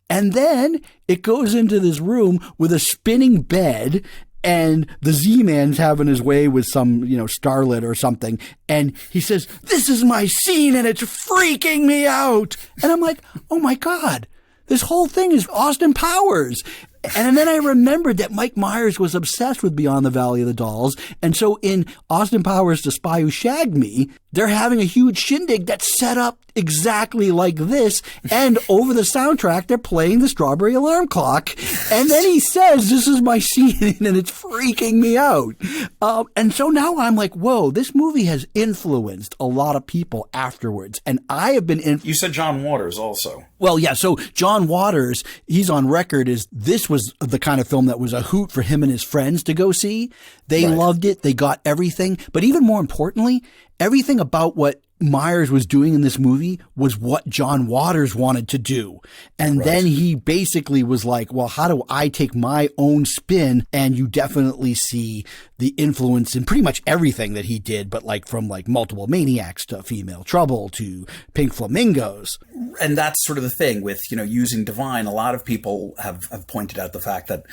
And then it goes into this room with a spinning bed, and the Z-Man's having his way with some, starlet or something. And he says, "This is my scene, and it's freaking me out." And I'm like, oh my God, this whole thing is Austin Powers. And then I remembered that Mike Myers was obsessed with Beyond the Valley of the Dolls. And so in Austin Powers' The Spy Who Shagged Me, they're having a huge shindig that's set up exactly like this. And over the soundtrack, they're playing the Strawberry Alarm Clock. And then he says, "This is my scene," and it's freaking me out. And so now I'm like, whoa, this movie has influenced a lot of people afterwards. And I have been You said John Waters also. Well, yeah. So John Waters, he's on record as this was the kind of film that was a hoot for him and his friends to go see. They loved it. They got everything. But even more importantly, everything about what Myers was doing in this movie was what John Waters wanted to do. And then he basically was like, well, how do I take my own spin? And you definitely see the influence in pretty much everything that he did, but from Multiple Maniacs to Female Trouble to Pink Flamingos. And that's sort of the thing with, using Divine. A lot of people have pointed out the fact that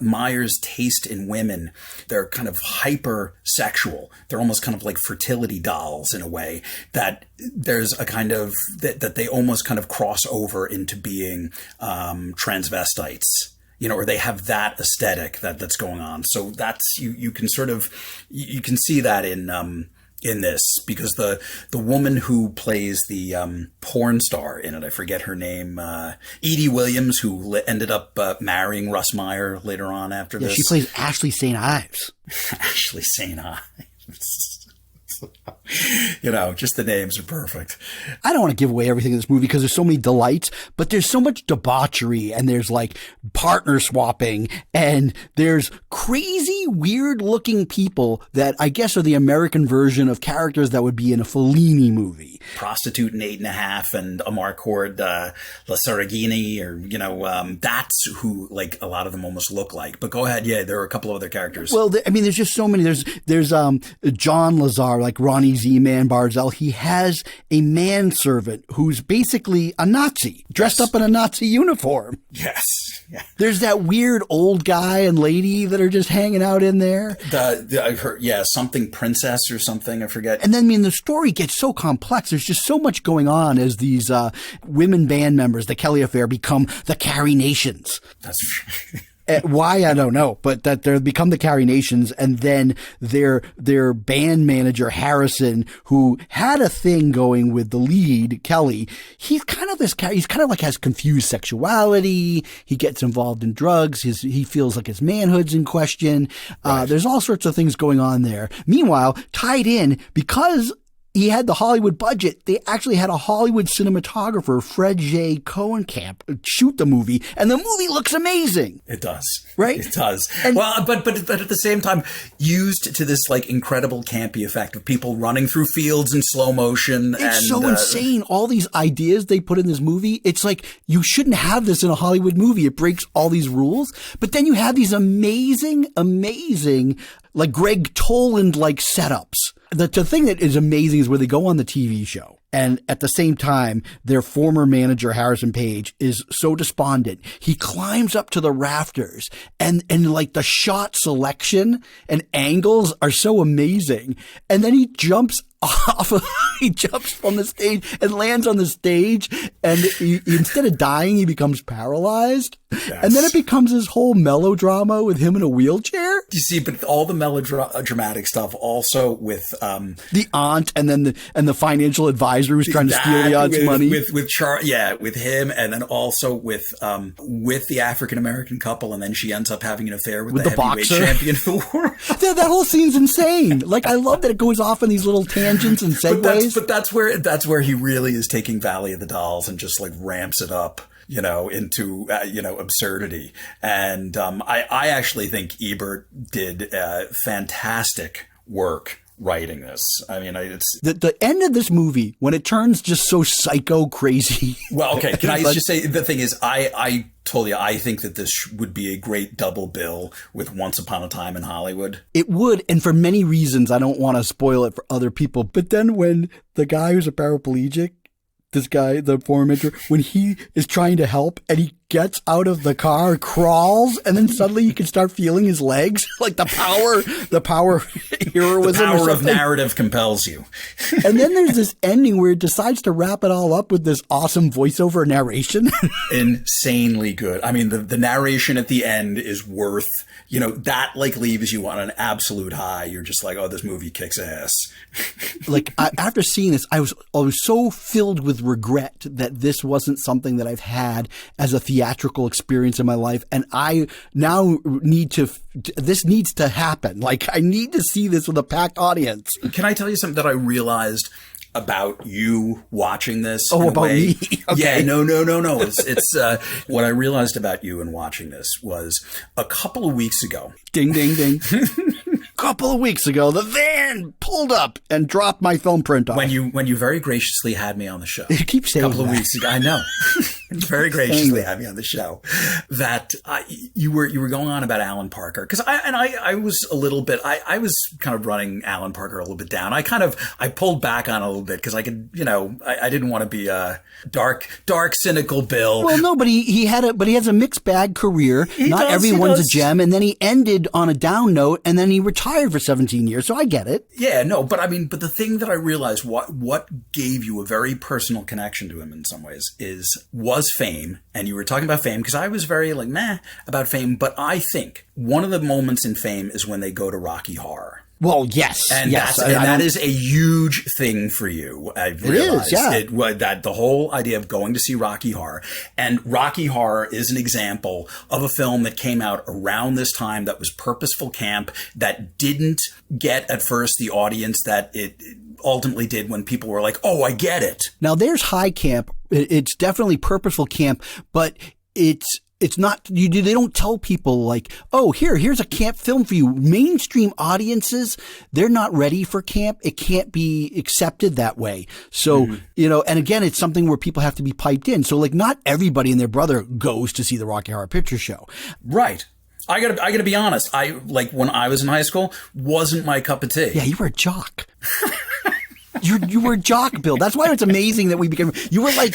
Myers' taste in women, they're kind of hyper sexual. They're almost kind of like fertility dolls in a way, that there's a kind of that they almost kind of cross over into being transvestites, or they have that aesthetic that's going on. So that's you can sort of you can see that in this, because the woman who plays the porn star in it, I forget her name, Edie Williams, who ended up marrying Russ Myer later on after this. She plays Ashley St. Ives. Ashley St. Ives. Just the names are perfect. I don't want to give away everything in this movie because there's so many delights, but there's so much debauchery, and there's partner swapping, and there's crazy, weird looking people that I guess are the American version of characters that would be in a Fellini movie. Prostitute in 8.5 and Amarcord La Saragini, or, that's who a lot of them almost look like. But go ahead. Yeah, there are a couple of other characters. Well, there's just so many. There's John Lazar, Ronnie Z-Man Barzell. He has a manservant who's basically a Nazi, dressed up in a Nazi uniform. Yes. Yeah. There's that weird old guy and lady that are just hanging out in there. I heard, something princess or something, I forget. And then, the story gets so complex. There's just so much going on as these women band members, the Kelly Affair, become the Carrie Nations. That's true. Why, I don't know, but that they're become the Carrie Nations, and then their band manager, Harrison, who had a thing going with the lead, Kelly, he's kind of like has confused sexuality. He gets involved in drugs. He feels like his manhood's in question. Right. There's all sorts of things going on there. Meanwhile, tied in, because he had the Hollywood budget, they actually had a Hollywood cinematographer, Fred J. Cohenkamp, shoot the movie, and the movie looks amazing. It does. Right? It does. And, well, but at the same time, used to this like incredible campy effect of people running through fields in slow motion. It's so insane. All these ideas they put in this movie, it's like you shouldn't have this in a Hollywood movie. It breaks all these rules. But then you have these amazing, like Greg Toland-like setups. The thing that is amazing is where they go on the TV show, and at the same time, their former manager, Harrison Page, is so despondent. He climbs up to the rafters, and like the shot selection and angles are so amazing. And then he jumps he jumps from the stage and lands on the stage, and instead of dying, he becomes paralyzed. Yes. And then it becomes this whole melodrama with him in a wheelchair. You see, but all the melodramatic stuff also with the aunt, and then the financial advisor who's trying to steal the aunt's money with him, and then also with the African American couple, and then she ends up having an affair with the heavyweight champion of the world. That whole scene's insane. Like, I love that it goes off in these little tangents and segues. But that's where he really is taking Valley of the Dolls and just like ramps it up, into absurdity. And I actually think Ebert did fantastic work writing this. I mean, it's the end of this movie when it turns just so psycho crazy. Well, okay. Can I just say, the thing is, I told you, I think that this would be a great double bill with Once Upon a Time in Hollywood. It would, and for many reasons. I don't want to spoil it for other people. But then when the guy who's a paraplegic, this guy, the former mentor, when he is trying to help and he gets out of the car, crawls, and then suddenly you can start feeling his legs, like the power heroism. The power of narrative compels you. And then there's this ending where it decides to wrap it all up with this awesome voiceover narration. Insanely good. I mean, the narration at the end is worth, that like leaves you on an absolute high. You're just like, oh, this movie kicks ass. Like, after seeing this, I was so filled with regret that this wasn't something that I've had as a theatrical experience in my life. And I now this needs to happen. Like, I need to see this with a packed audience. Can I tell you something that I realized about you watching this? Oh, about me? Okay. Yeah, no. It's what I realized about you in watching this was a couple of weeks ago. Ding, ding, ding. Couple of weeks ago, the van pulled up and dropped my film print off. When you very graciously had me on the show. You keep saying a couple of weeks ago. I know. Very graciously had me on the show. That you were going on about Alan Parker, because I was a little bit. I was kind of running Alan Parker a little bit down. I pulled back on it a little bit because I could, I didn't want to be a dark, cynical Bill. Well, no, but he has a mixed bag career. Not everyone's a gem, and then he ended on a down note, and then he retired for 17 years. So I get it. Yeah, no, but but the thing that I realized, what gave you a very personal connection to him in some ways was Fame. And you were talking about Fame, because I was very like meh about Fame, but I think one of the moments in Fame is when they go to Rocky Horror. Well, yes. And yes. that is a huge thing for you. I've realized. It is, yeah. That the whole idea of going to see Rocky Horror. And Rocky Horror is an example of a film that came out around this time that was purposeful camp, that didn't get at first the audience that it ultimately did when people were like, oh, I get it. Now, there's high camp. It's definitely purposeful camp, but it's not, they don't tell people like, oh, here's a camp film for you. Mainstream audiences, they're not ready for camp. It can't be accepted that way. So, and again, it's something where people have to be piped in. So like, not everybody and their brother goes to see the Rocky Horror Picture Show. Right. I gotta be honest. When I was in high school, wasn't my cup of tea. Yeah, you were a jock. You were a jock, Bill. That's why it's amazing that we became. You were like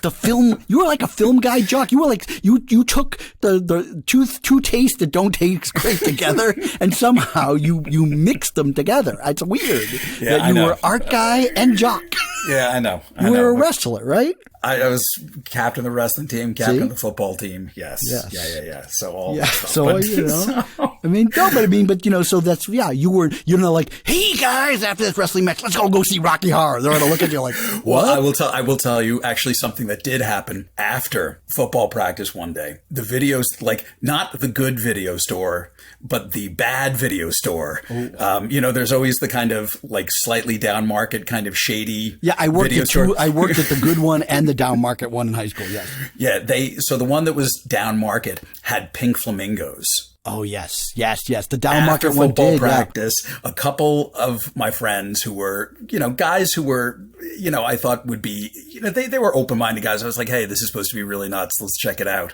the film. You were like a film guy jock. You were like you took the two tastes that don't taste great together, and somehow you mixed them together. It's weird that you were art guy and jock. Yeah, I know. You were a wrestler, right? I was captain of the wrestling team, captain of the football team. Yes. Yeah. So all that stuff. So, I mean, so that's, you're not like, hey guys, after this wrestling match, let's go see Rocky Horror. They're going to look at you like, what? Well, I will tell you actually something that did happen after football practice one day. The videos, like not the good video store, but the bad video store. There's always the kind of like slightly down market kind of shady. Yeah. I worked at the good one and the down market one in high school. Yes. Yeah. So the one that was down market had pink flamingos. Oh, yes. The down market After one football did. practice, a couple of my friends who were, guys who were, I thought would be, they were open-minded guys. I was like, hey, this is supposed to be really nuts. Let's check it out.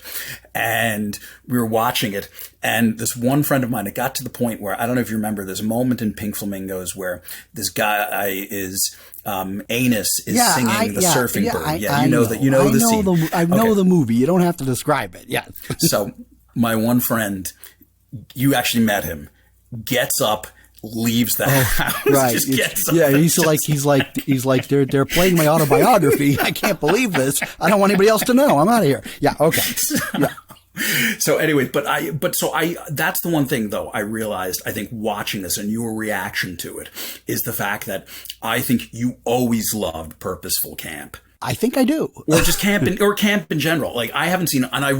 And we were watching it. And this one friend of mine, it got to the point where, I don't know if you remember, there's a moment in Pink Flamingos where this guy is, Anus is singing the surfing bird. I know the scene. I know the movie. You don't have to describe it. Yeah. So my one friend, you actually met him, gets up, leaves the house. Right. Just gets up He's like they're playing my autobiography. I can't believe this. I don't want anybody else to know. I'm out of here. Yeah. Okay. Yeah. So anyway, that's the one thing though I realized, I think watching this and your reaction to it is the fact that I think you always loved purposeful camp. I think I do. Or just camp in general. Like I haven't seen, and I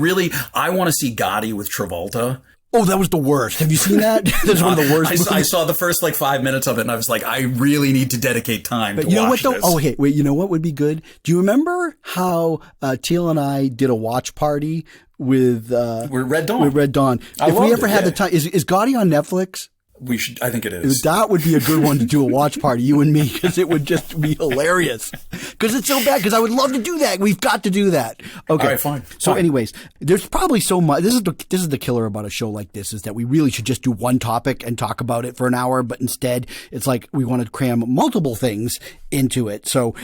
want to see Gotti with Travolta. Oh, that was the worst. Have you seen that? That's one of the worst. I saw the first 5 minutes of it and I was like, I really need to dedicate time to watch this. Oh, okay. Wait, you know what would be good? Do you remember how Teal and I did a watch party with Red Dawn? With Red Dawn. If we ever had the time, is Gotti on Netflix? We should. I think it is. That would be a good one to do a watch party, you and me, because it would just be hilarious. Because it's so bad. Because I would love to do that. We've got to do that. Okay, all right, fine. So, anyways, there's probably so much. This is the killer about a show like this, is that we really should just do one topic and talk about it for an hour. But instead, it's like we want to cram multiple things into it. So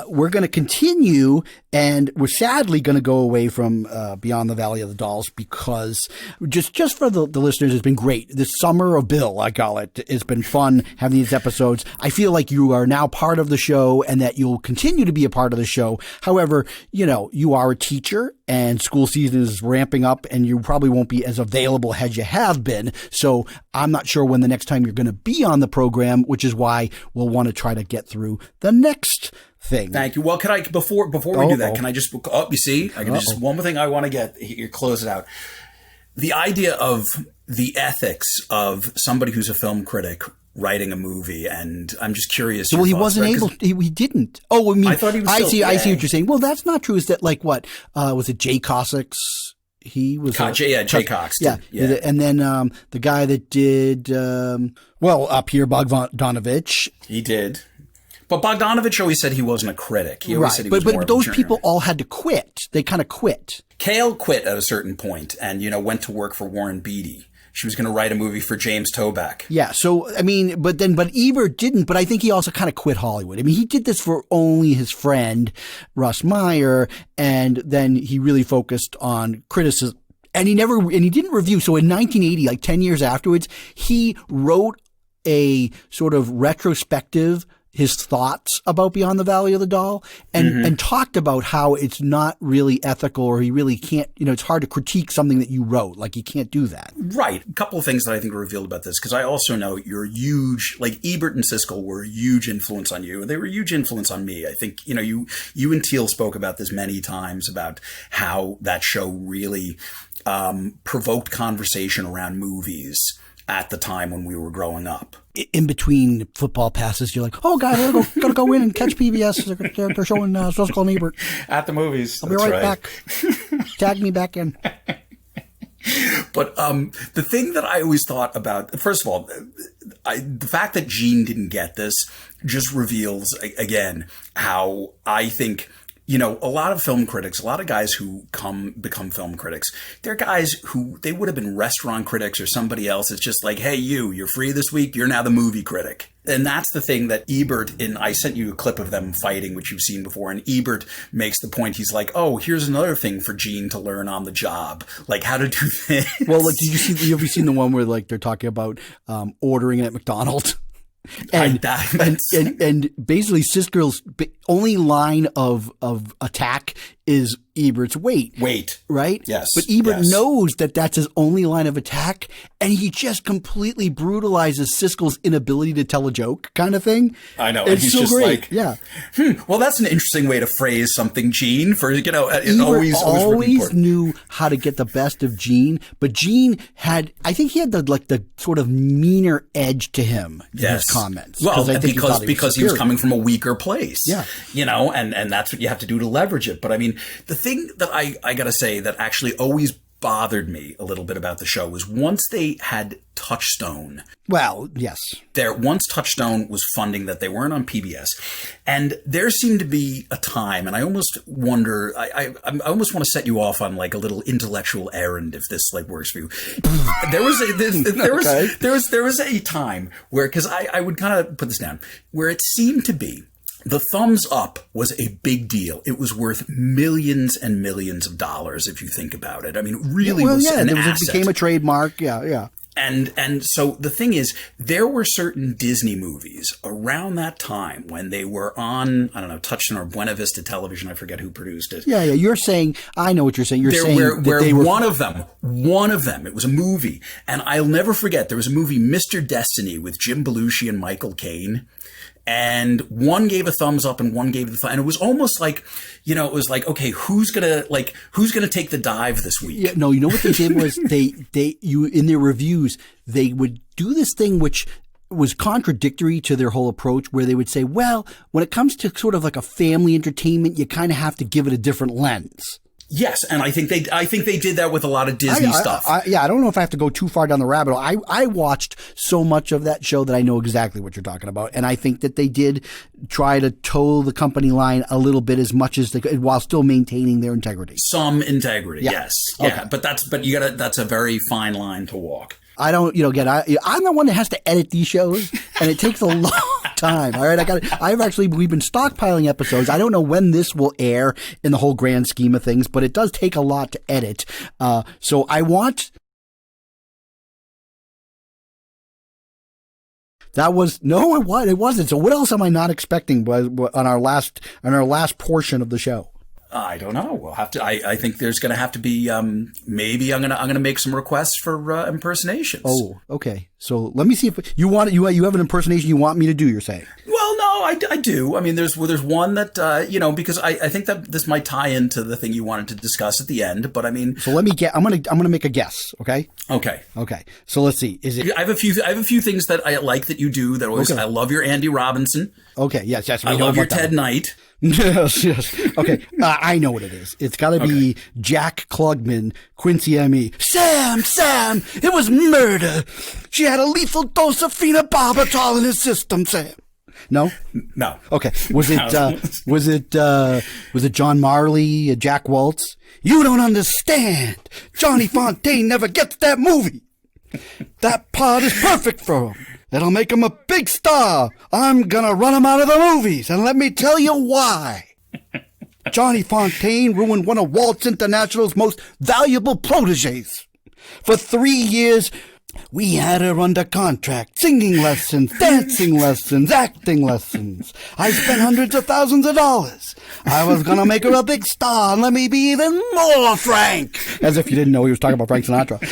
we're going to continue, and we're sadly going to go away from Beyond the Valley of the Dolls, because just for the listeners, it's been great. This summer of Bill, I call it. It's been fun having these episodes. I feel like you are now part of the show and that you'll continue to be a part of the show. However, you are a teacher and school season is ramping up and you probably won't be as available as you have been. So I'm not sure when the next time you're going to be on the program, which is why we'll want to try to get through the next thing. Thank you. Well, can I, before we do that, can I just, you see, I can just, one more thing I want to get here, close it out. The idea of the ethics of somebody who's a film critic writing a movie, and I'm just curious. Well, he wasn't able. He didn't. Oh, I mean, I thought he was. I see what you're saying. Well, that's not true. Is that like what was it? Jay Cossack's. He was Jay Cox. Yeah. And then the guy that did Pierre Bogdanovich. He did. But Bogdanovich always said he wasn't a critic. He always said he was more but those people all had to quit. They kind of quit. Kale quit at a certain point and, went to work for Warren Beatty. She was going to write a movie for James Toback. Yeah. So, I mean, but Ebert didn't, but I think he also kind of quit Hollywood. I mean, he did this for only his friend, Russ Myer, and then he really focused on criticism. And he didn't review. So in 1980, like 10 years afterwards, he wrote a sort of retrospective, his thoughts about Beyond the Valley of the Doll, and talked about how it's not really ethical, or he really can't, it's hard to critique something that you wrote. Like, you can't do that. Right. A couple of things that I think are revealed about this, because I also know you're huge, like Ebert and Siskel were a huge influence on you, and they were a huge influence on me. I think, you and Teal spoke about this many times, about how that show really provoked conversation around movies at the time when we were growing up. In between football passes, you're like, oh, God, I gotta go in and catch PBS. They're showing Siskel and Ebert. At the movies. I'll be right back. Tag me back in. But the thing that I always thought about, first of all, the fact that Gene didn't get this just reveals, again, how I think, a lot of film critics, a lot of guys who become film critics, they're guys who, they would have been restaurant critics or somebody else. It's just like, hey, you're free this week. You're now the movie critic. And that's the thing that Ebert, I sent you a clip of them fighting, which you've seen before. And Ebert makes the point. He's like, oh, here's another thing for Gene to learn on the job, like how to do this. Well, like, have you seen the one where like they're talking about ordering at McDonald's? And and basically Siskel's only line of attack is Ebert's weight. Right? Yes. But Ebert knows that that's his only line of attack, and he just completely brutalizes Siskel's inability to tell a joke kind of thing. I know. It's and he's so just great. Well, that's an interesting way to phrase something, Gene, for, Ebert always knew how to get the best of Gene, but Gene I think he had the sort of meaner edge to him in his comments. Well, because he was coming from a weaker place. Yeah. And that's what you have to do to leverage it. But I mean, the thing that I got to say that actually always bothered me a little bit about the show was once they had Touchstone. Well, yes. Once Touchstone was funding that, they weren't on PBS. And there seemed to be a time, and I almost wonder, I almost want to set you off on like a little intellectual errand if this like works for you. There was a time where, because I would kind of put this down, where it seemed to be the thumbs up was a big deal. It was worth millions and millions of dollars if you think about it. I mean, it really was an asset. It became a trademark. Yeah. And so the thing is, there were certain Disney movies around that time when they were on, I don't know, Touchstone or Buena Vista Television. I forget who produced it. Yeah. You're saying, I know what you're saying. One of them, it was a movie. And I'll never forget, there was a movie, Mr. Destiny, with Jim Belushi and Michael Caine. And one gave a thumbs up and one gave the thumb. And it was almost like, it was like, okay, who's gonna take the dive this week? Yeah, no, you know what they did was in their reviews, they would do this thing which was contradictory to their whole approach, where they would say, well, when it comes to sort of like a family entertainment, you kind of have to give it a different lens. Yes, and I think they did that with a lot of Disney stuff. I don't know if I have to go too far down the rabbit hole. I watched so much of that show that I know exactly what you're talking about, and I think that they did try to toe the company line a little bit as much as they could, while still maintaining their integrity. Some integrity, yes, okay. Yeah, but that's a very fine line to walk. I don't, again, I'm the one that has to edit these shows, and it takes a long time. All right, we've been stockpiling episodes. I don't know when this will air in the whole grand scheme of things, but it does take a lot to edit. So I want. It wasn't. So what else am I not expecting on our last portion of the show? I don't know. We'll have to. I think there's going to have to be. Maybe I'm gonna make some requests for impersonations. Oh, okay. So let me see if you have an impersonation you want me to do. You're saying? Well, no, I do. I mean, there's one that because I think that this might tie into the thing you wanted to discuss at the end. But I mean, so let me get. I'm gonna make a guess. Okay. Okay. So let's see. Is it? I have a few things that I like that you do. That always. Okay. I love your Andy Robinson. Okay. Yes. I love your Ted Knight. Yes. Okay, I know what it is. It's got to be Jack Klugman, Quincy M.E. Sam, it was murder. She had a lethal dose of phenobarbital in her system, Sam. No? No. Okay. Was it John Marley, Jack Waltz? You don't understand. Johnny Fontaine never gets that movie. That part is perfect for him. It'll make him a big star. I'm gonna run him out of the movies, and let me tell you why. Johnny Fontaine ruined one of Waltz International's most valuable proteges. For 3 years, we had her under contract. Singing lessons, dancing lessons, acting lessons. I spent hundreds of thousands of dollars. I was gonna make her a big star, and let me be even more frank. As if you didn't know he was talking about Frank Sinatra.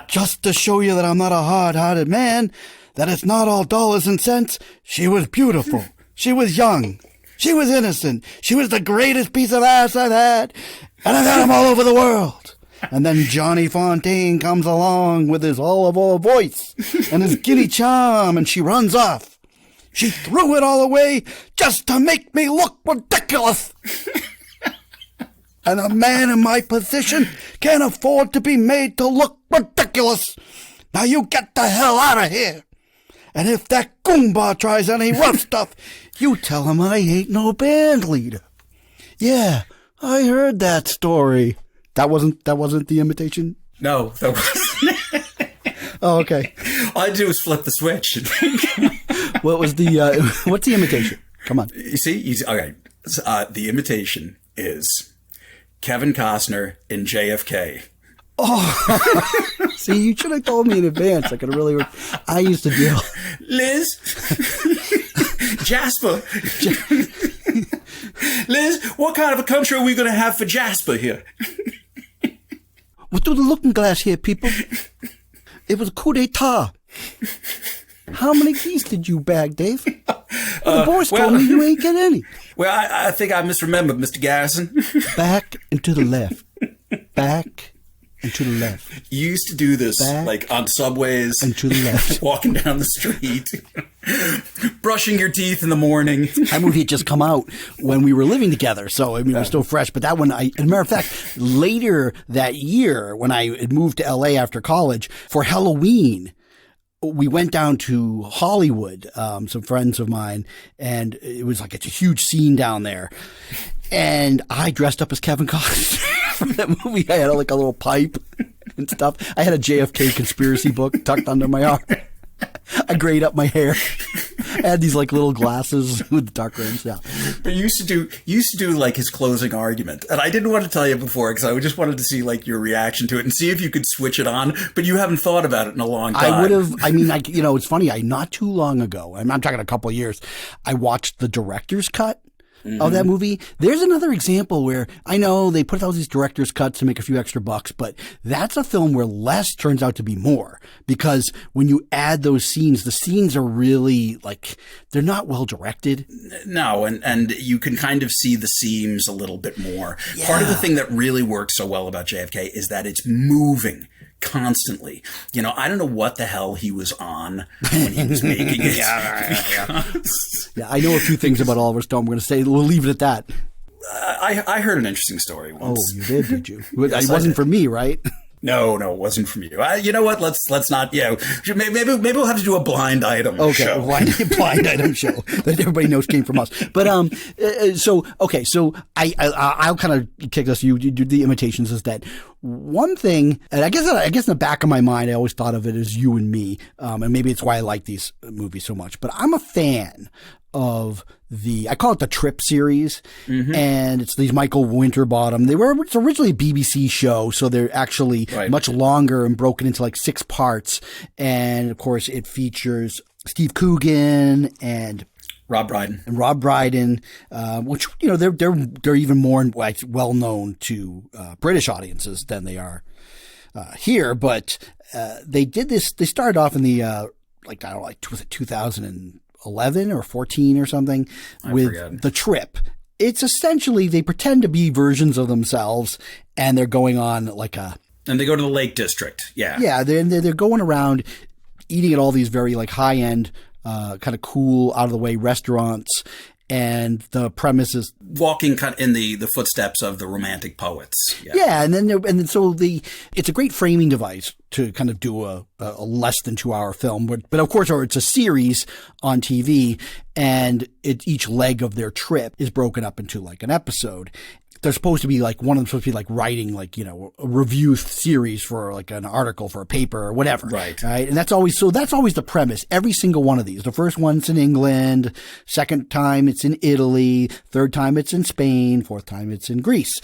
Just to show you that I'm not a hard-hearted man, that it's not all dollars and cents, she was beautiful. She was young. She was innocent. She was the greatest piece of ass I've had, and I've had them all over the world. And then Johnny Fontaine comes along with his all-of-all voice and his giddy charm, and she runs off. She threw it all away just to make me look ridiculous. And a man in my position can't afford to be made to look ridiculous. Now you get the hell out of here. And if that Goomba tries any rough stuff, you tell him I ain't no band leader. Yeah, I heard that story. That wasn't the imitation? No, that wasn't. Oh, okay. All I do is flip the switch. What's the imitation? Come on. You see? Okay. The imitation is Kevin Costner in JFK. See, you should have told me in advance. I could have really. I used to deal. Liz, Jasper, Liz, what kind of a country are we going to have for Jasper here? What's through the looking glass here, people? It was a coup d'etat. How many keys did you bag, Dave? The boys told me you ain't get any. Well, I think I misremembered, Mr. Garrison. Back and to the left. Back and to the left. You used to do this, Back like, on subways. and to the left. Walking down the street. Brushing your teeth in the morning. That movie had just come out when we were living together, so I mean, it was still fresh. But that one, as a matter of fact, later that year, when I had moved to LA after college, for Halloween, we went down to Hollywood, some friends of mine, and it was like it's a huge scene down there. And I dressed up as Kevin Costner for that movie. I had like a little pipe and stuff. I had a JFK conspiracy book tucked under my arm. I grayed up my hair. I had these like little glasses with dark rims. Yeah. But you used to do like his closing argument, and I didn't want to tell you before because I just wanted to see like your reaction to it and see if you could switch it on. But you haven't thought about it in a long time. I would have. I mean, it's funny. Not too long ago. I'm talking a couple of years. I watched the director's cut of that movie. There's another example where I know they put out these director's cuts to make a few extra bucks, but that's a film where less turns out to be more, because when you add those scenes, the scenes are really like, they're not well directed. No, and you can kind of see the seams a little bit more. Yeah. Part of the thing that really works so well about JFK is that it's moving constantly. You know, I don't know what the hell he was on when he was making it. Yeah, I know a few things about Oliver Stone. We're going to say, we'll leave it at that. I heard an interesting story once. Oh, you did you? Yes, it wasn't for me, right? No, it wasn't from you. You know what? Let's not. Maybe we'll have to do a blind item show. Blind item show that everybody knows came from us. But so I'll kind of kick this. You do the imitations. Is that one thing? And I guess in the back of my mind, I always thought of it as You and Me, and maybe it's why I like these movies so much. But I'm a fan of I call it the Trip series, and it's these Michael Winterbottom. It's originally a BBC show, so they're actually much longer and broken into like 6 parts. And of course, it features Steve Coogan and Rob Brydon, which they're even more well known to British audiences than they are here. But they did this. They started off in the was it 2011 or 14 or something with The Trip. It's essentially they pretend to be versions of themselves, and they're going on and they go to the Lake District. Yeah, they're going around eating at all these very like high end, kind of cool, out of the way restaurants. And the premise is walking kind of in the footsteps of the Romantic poets. Yeah, and then it's a great framing device to kind of do a less than 2-hour film, but of course, or it's a series on TV, and each leg of their trip is broken up into like an episode. They're supposed to be like, one of them supposed to be like writing like, a review series for like an article for a paper or whatever. Right. And that's always the premise. Every single one of these. The first one's in England. Second time it's in Italy. Third time it's in Spain. Fourth time it's in Greece.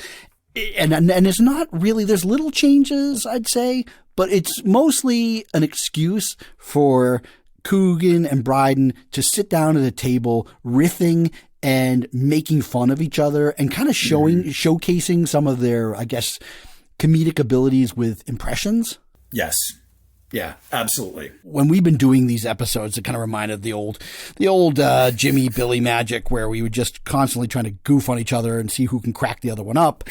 And it's not really, there's little changes, I'd say, but it's mostly an excuse for Coogan and Brydon to sit down at a table riffing and making fun of each other and kind of showcasing some of their, I guess, comedic abilities with impressions. Yes. Yeah, absolutely. When we've been doing these episodes, it kind of reminded the old Jimmy Billy magic, where we were just constantly trying to goof on each other and see who can crack the other one up.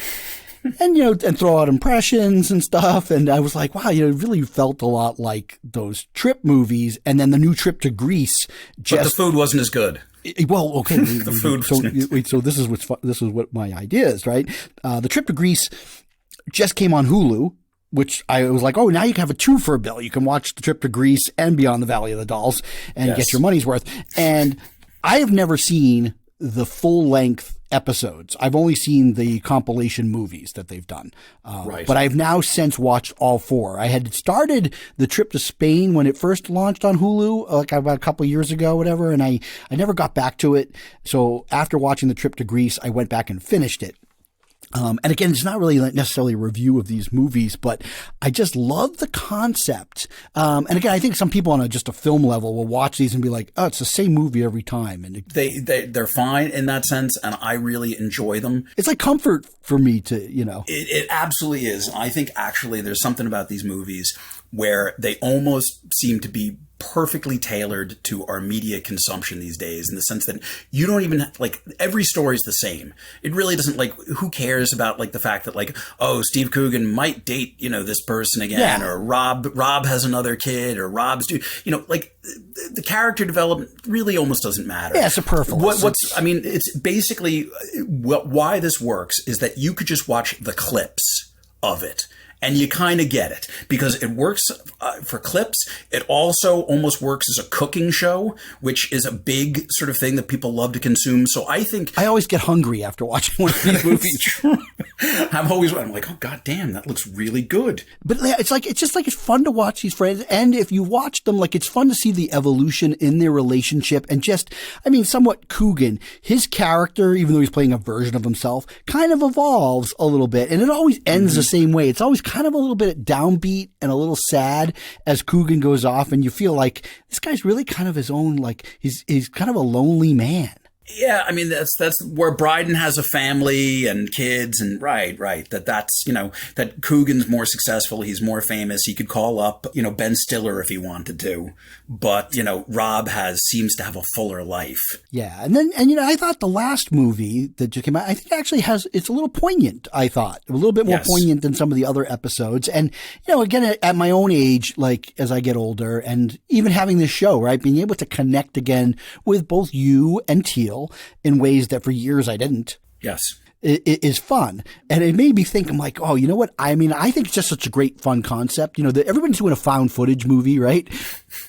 And, and throw out impressions and stuff. And I was like, wow, it really felt a lot like those Trip movies. And then the new Trip to Greece. But the food wasn't as good. Well, okay. The food. So this is what my idea is, right? The Trip to Greece just came on Hulu, which I was like, oh, now you can have a 2 for $1 bill. You can watch The Trip to Greece and Beyond the Valley of the Dolls and get your money's worth. And I have never seen the full length episodes. I've only seen the compilation movies that they've done. But I've now since watched all 4. I had started The Trip to Spain when it first launched on Hulu, like about a couple of years ago, whatever, and I never got back to it. So after watching The Trip to Greece, I went back and finished it. And again, it's not really necessarily a review of these movies, but I just love the concept. And again, I think some people on just a film level will watch these and be like, oh, it's the same movie every time. And they're fine in that sense, and I really enjoy them. It's like comfort for me to, It absolutely is. I think actually there's something about these movies where they almost seem to be perfectly tailored to our media consumption these days, in the sense that you don't even every story is the same. It really doesn't who cares about the fact that oh, Steve Coogan might date this person again, or Rob has another kid, or Rob's the character development really almost doesn't matter. Yeah, it's superfluous. It's basically why this works is that you could just watch the clips of it. And you kind of get it, because it works for clips. It also almost works as a cooking show, which is a big sort of thing that people love to consume. So I think I always get hungry after watching one of these movies. I'm like, oh, God damn, that looks really good. But it's fun to watch these friends. And if you watch them, it's fun to see the evolution in their relationship. And somewhat Coogan, his character, even though he's playing a version of himself, kind of evolves a little bit. And it always ends the same way. It's always kind of a little bit downbeat and a little sad as Coogan goes off, and you feel like this guy's really kind of his own, he's kind of a lonely man. Yeah, that's where Bryden has a family and kids, and right. That's that Coogan's more successful. He's more famous. He could call up, Ben Stiller if he wanted to, but Rob seems to have a fuller life. Yeah, and I thought the last movie that just came out, I think actually it's a little poignant. I thought a little bit more poignant than some of the other episodes, and again at my own age, as I get older, and even having this show, right, being able to connect again with both you and Teal in ways that for years I didn't. Yes. It is fun. And it made me think, I'm like, oh, you know what? I think it's just such a great, fun concept. Everybody's doing a found footage movie, right?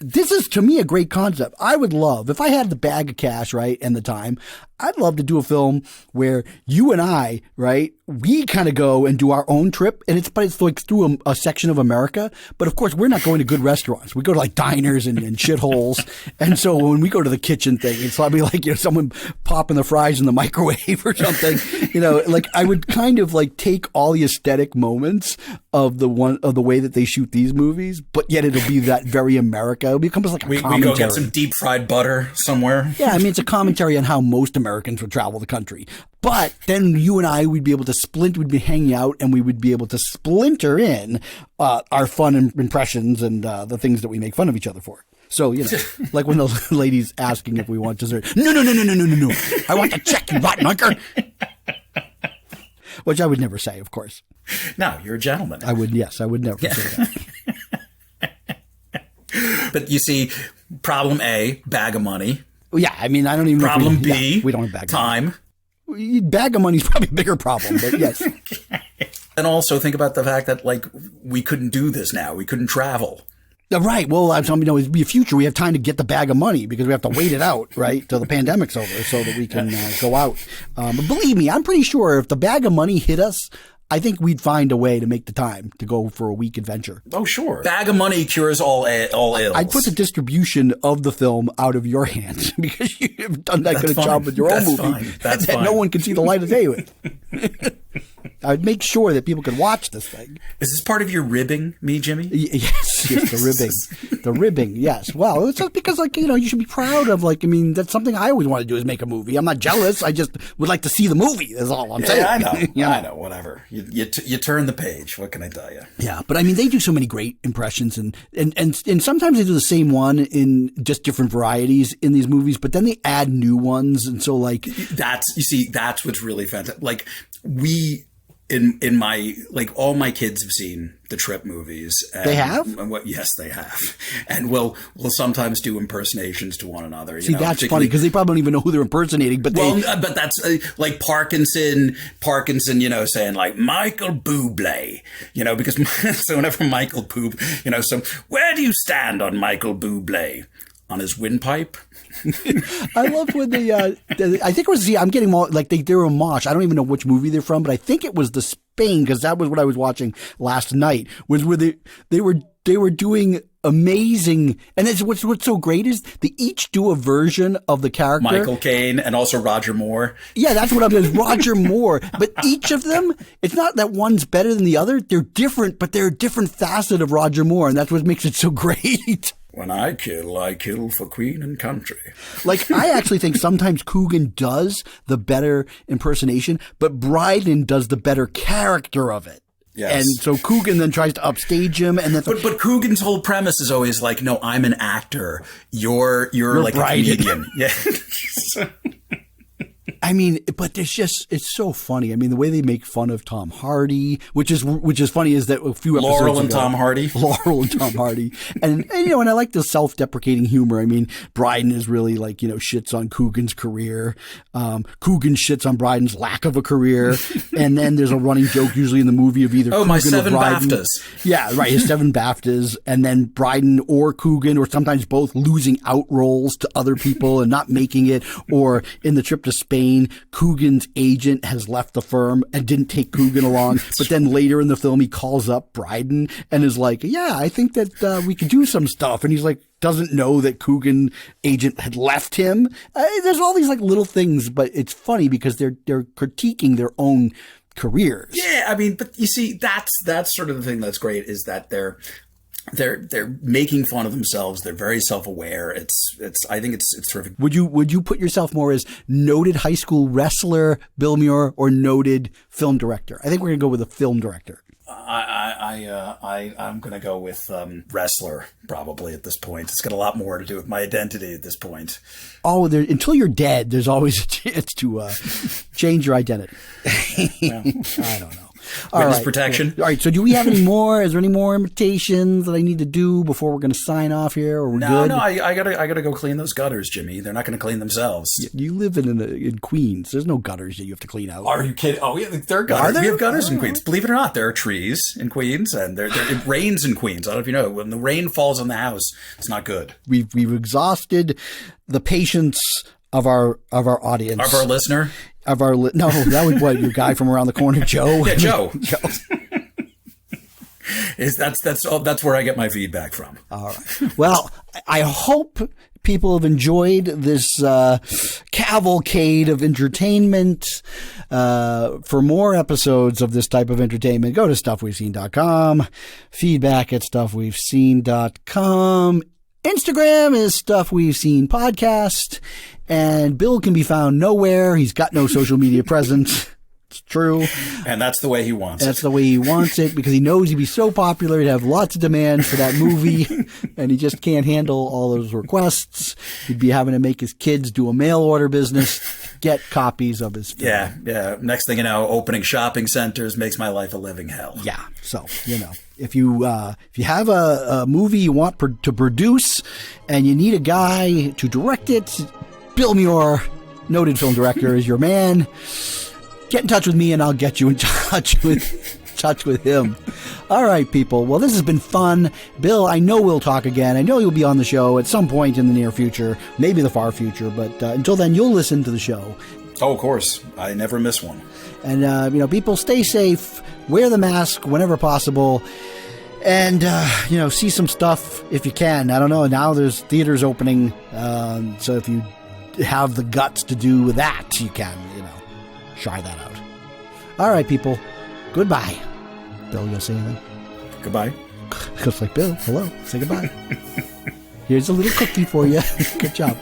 This is, to me, a great concept. I would love, if I had the bag of cash, right, and the time, I'd love to do a film where you and I, right, we kind of go and do our own trip, and it's through a section of America. But of course, we're not going to good restaurants. We go to diners and shitholes. And so when we go to the kitchen thing, it's probably someone popping the fries in the microwave or something. I would kind of take all the aesthetic moments of the way that they shoot these movies, but yet it'll be that very America. It'll become like a commentary. We go get some deep fried butter somewhere. Yeah, it's a commentary on how most Americans would travel the country. But then you and I would be able to we'd be hanging out, and we would be able to splinter in our fun impressions and the things that we make fun of each other for. So, like when the lady's asking if we want dessert. No. I want to check, you rotten hunker. Which I would never say, of course. No, you're a gentleman. I would never say that. But you see, problem A, bag of money. Yeah, I don't even know. Problem B, we don't have bag of time. Money. Bag of money is probably a bigger problem, but yes. And also think about the fact that we couldn't do this now. We couldn't travel. Right. Well, it'd be a future. We have time to get the bag of money because we have to wait it out, right, till the pandemic's over so that we can go out. But believe me, I'm pretty sure if the bag of money hit us, I think we'd find a way to make the time to go for a week adventure. Oh, sure. Bag of money cures all ills. I'd put the distribution of the film out of your hands because you've done that good a job with your own movie that no one can see the light of day with. I'd make sure that people could watch this thing. Is this part of your ribbing, me, Jimmy? Yes, the ribbing. The ribbing, yes. Well, it's just because, you should be proud of, that's something I always want to do is make a movie. I'm not jealous. I just would like to see the movie, is all I'm saying. I know, whatever. You turn the page. What can I tell you? Yeah, but they do so many great impressions, and sometimes they do the same one in just different varieties in these movies, but then they add new ones, and so, that's what's really fantastic. In my all my kids have seen the Trip movies. And, they have? Yes, they have. And we'll sometimes do impersonations to one another. See, that's funny because they probably don't even know who they're impersonating. But but that's like Parkinson, saying Michael Bublé, because so whenever Michael so where do you stand on Michael Bublé? on his windpipe. I loved when I think it was I'm getting all like they were a mosh. I don't even know which movie they're from, but I think it was the Spain, because that was what I was watching last night, was where they were doing amazing. And it's, what's so great is they each do a version of the character. Michael Caine and also Roger Moore. Yeah, that's what I'm doing, is Roger Moore. But each of them, it's not that one's better than the other. They're different, but they're a different facet of Roger Moore, and that's what makes it so great. When I kill for queen and country. Like, I actually think sometimes Coogan does the better impersonation, but Bryden does the better character of it. Yes. And so Coogan then tries to upstage him, and then but Coogan's whole premise is always like, no, I'm an actor. You're like Bryden. a comedian. Yeah. I mean, but it's so funny. I mean, the way they make fun of Tom Hardy, which is funny, is that a few episodes Laurel and ago, Tom Hardy. Laurel and Tom Hardy. And and I like the self-deprecating humor. I mean, Bryden is really like, shits on Coogan's career. Coogan shits on Bryden's lack of a career. And then there's a running joke usually in the movie of either Coogan my or 7 Bryden. BAFTAs. Yeah, right. His 7 BAFTAs. And then Bryden or Coogan, or sometimes both, losing out roles to other people and not making it. Or in the trip to Spain, Coogan's agent has left the firm and didn't take Coogan along. But then later in the film, he calls up Bryden and is like, yeah, I think that we could do some stuff. And he's like, doesn't know that Coogan agent had left him. There's all these like little things, but it's funny because they're critiquing their own careers. Yeah, I mean, but you see, that's sort of the thing that's great, is that they're making fun of themselves. They're very self-aware. I think it's terrific. Would you put yourself more as noted high school wrestler Bill Muir or noted film director? I think we're gonna go with a film director. I'm gonna go with wrestler probably at this point. It's got a lot more to do with my identity at this point. Oh, until you're dead, there's always a chance to change your identity. I don't know. Witness protection. All right. So do we have any more? Is there any more invitations that I need to do before we're going to sign off here? Or we're good? No, I gotta go clean those gutters, Jimmy. They're not going to clean themselves. You live in Queens. There's no gutters that you have to clean out. Are you kidding? Oh, yeah, there are gutters. We have gutters in Queens. Believe it or not, there are trees in Queens, and it rains in Queens. I don't know if you know. When the rain falls on the house, it's not good. We've exhausted the patience of our audience. Of our listener? No, that was what, your guy from around the corner, Joe? Yeah, Joe. That's where I get my feedback from. All right. Well, I hope people have enjoyed this cavalcade of entertainment. For more episodes of this type of entertainment, go to stuffwe'veseen.com, feedback at stuffwe'veseen.com. Instagram is Stuff We've Seen Podcast, and Bill can be found nowhere. He's got no social media presence. It's true. And that's the way he wants it. That's the way he wants it, because he knows he'd be so popular, he'd have lots of demand for that movie, and he just can't handle all those requests. He'd be having to make his kids do a mail order business, get copies of his film. Yeah. Next thing you know, opening shopping centers makes my life a living hell. Yeah. So, if you have a movie you want to produce and you need a guy to direct it, Bill Muir, noted film director, is your man. Get in touch with me and I'll get you in touch with him. All right, people. Well, this has been fun. Bill, I know we'll talk again. I know you'll be on the show at some point in the near future, maybe the far future, but until then, you'll listen to the show. Oh, of course. I never miss one. And, people, stay safe, wear the mask whenever possible, and, see some stuff if you can. I don't know. Now there's theaters opening, so if you have the guts to do that, you can, try that out. All right, people. Goodbye. Bill, you'll say anything? Goodbye. Just like Bill. Hello. Say goodbye. Here's a little cookie for you. Good job.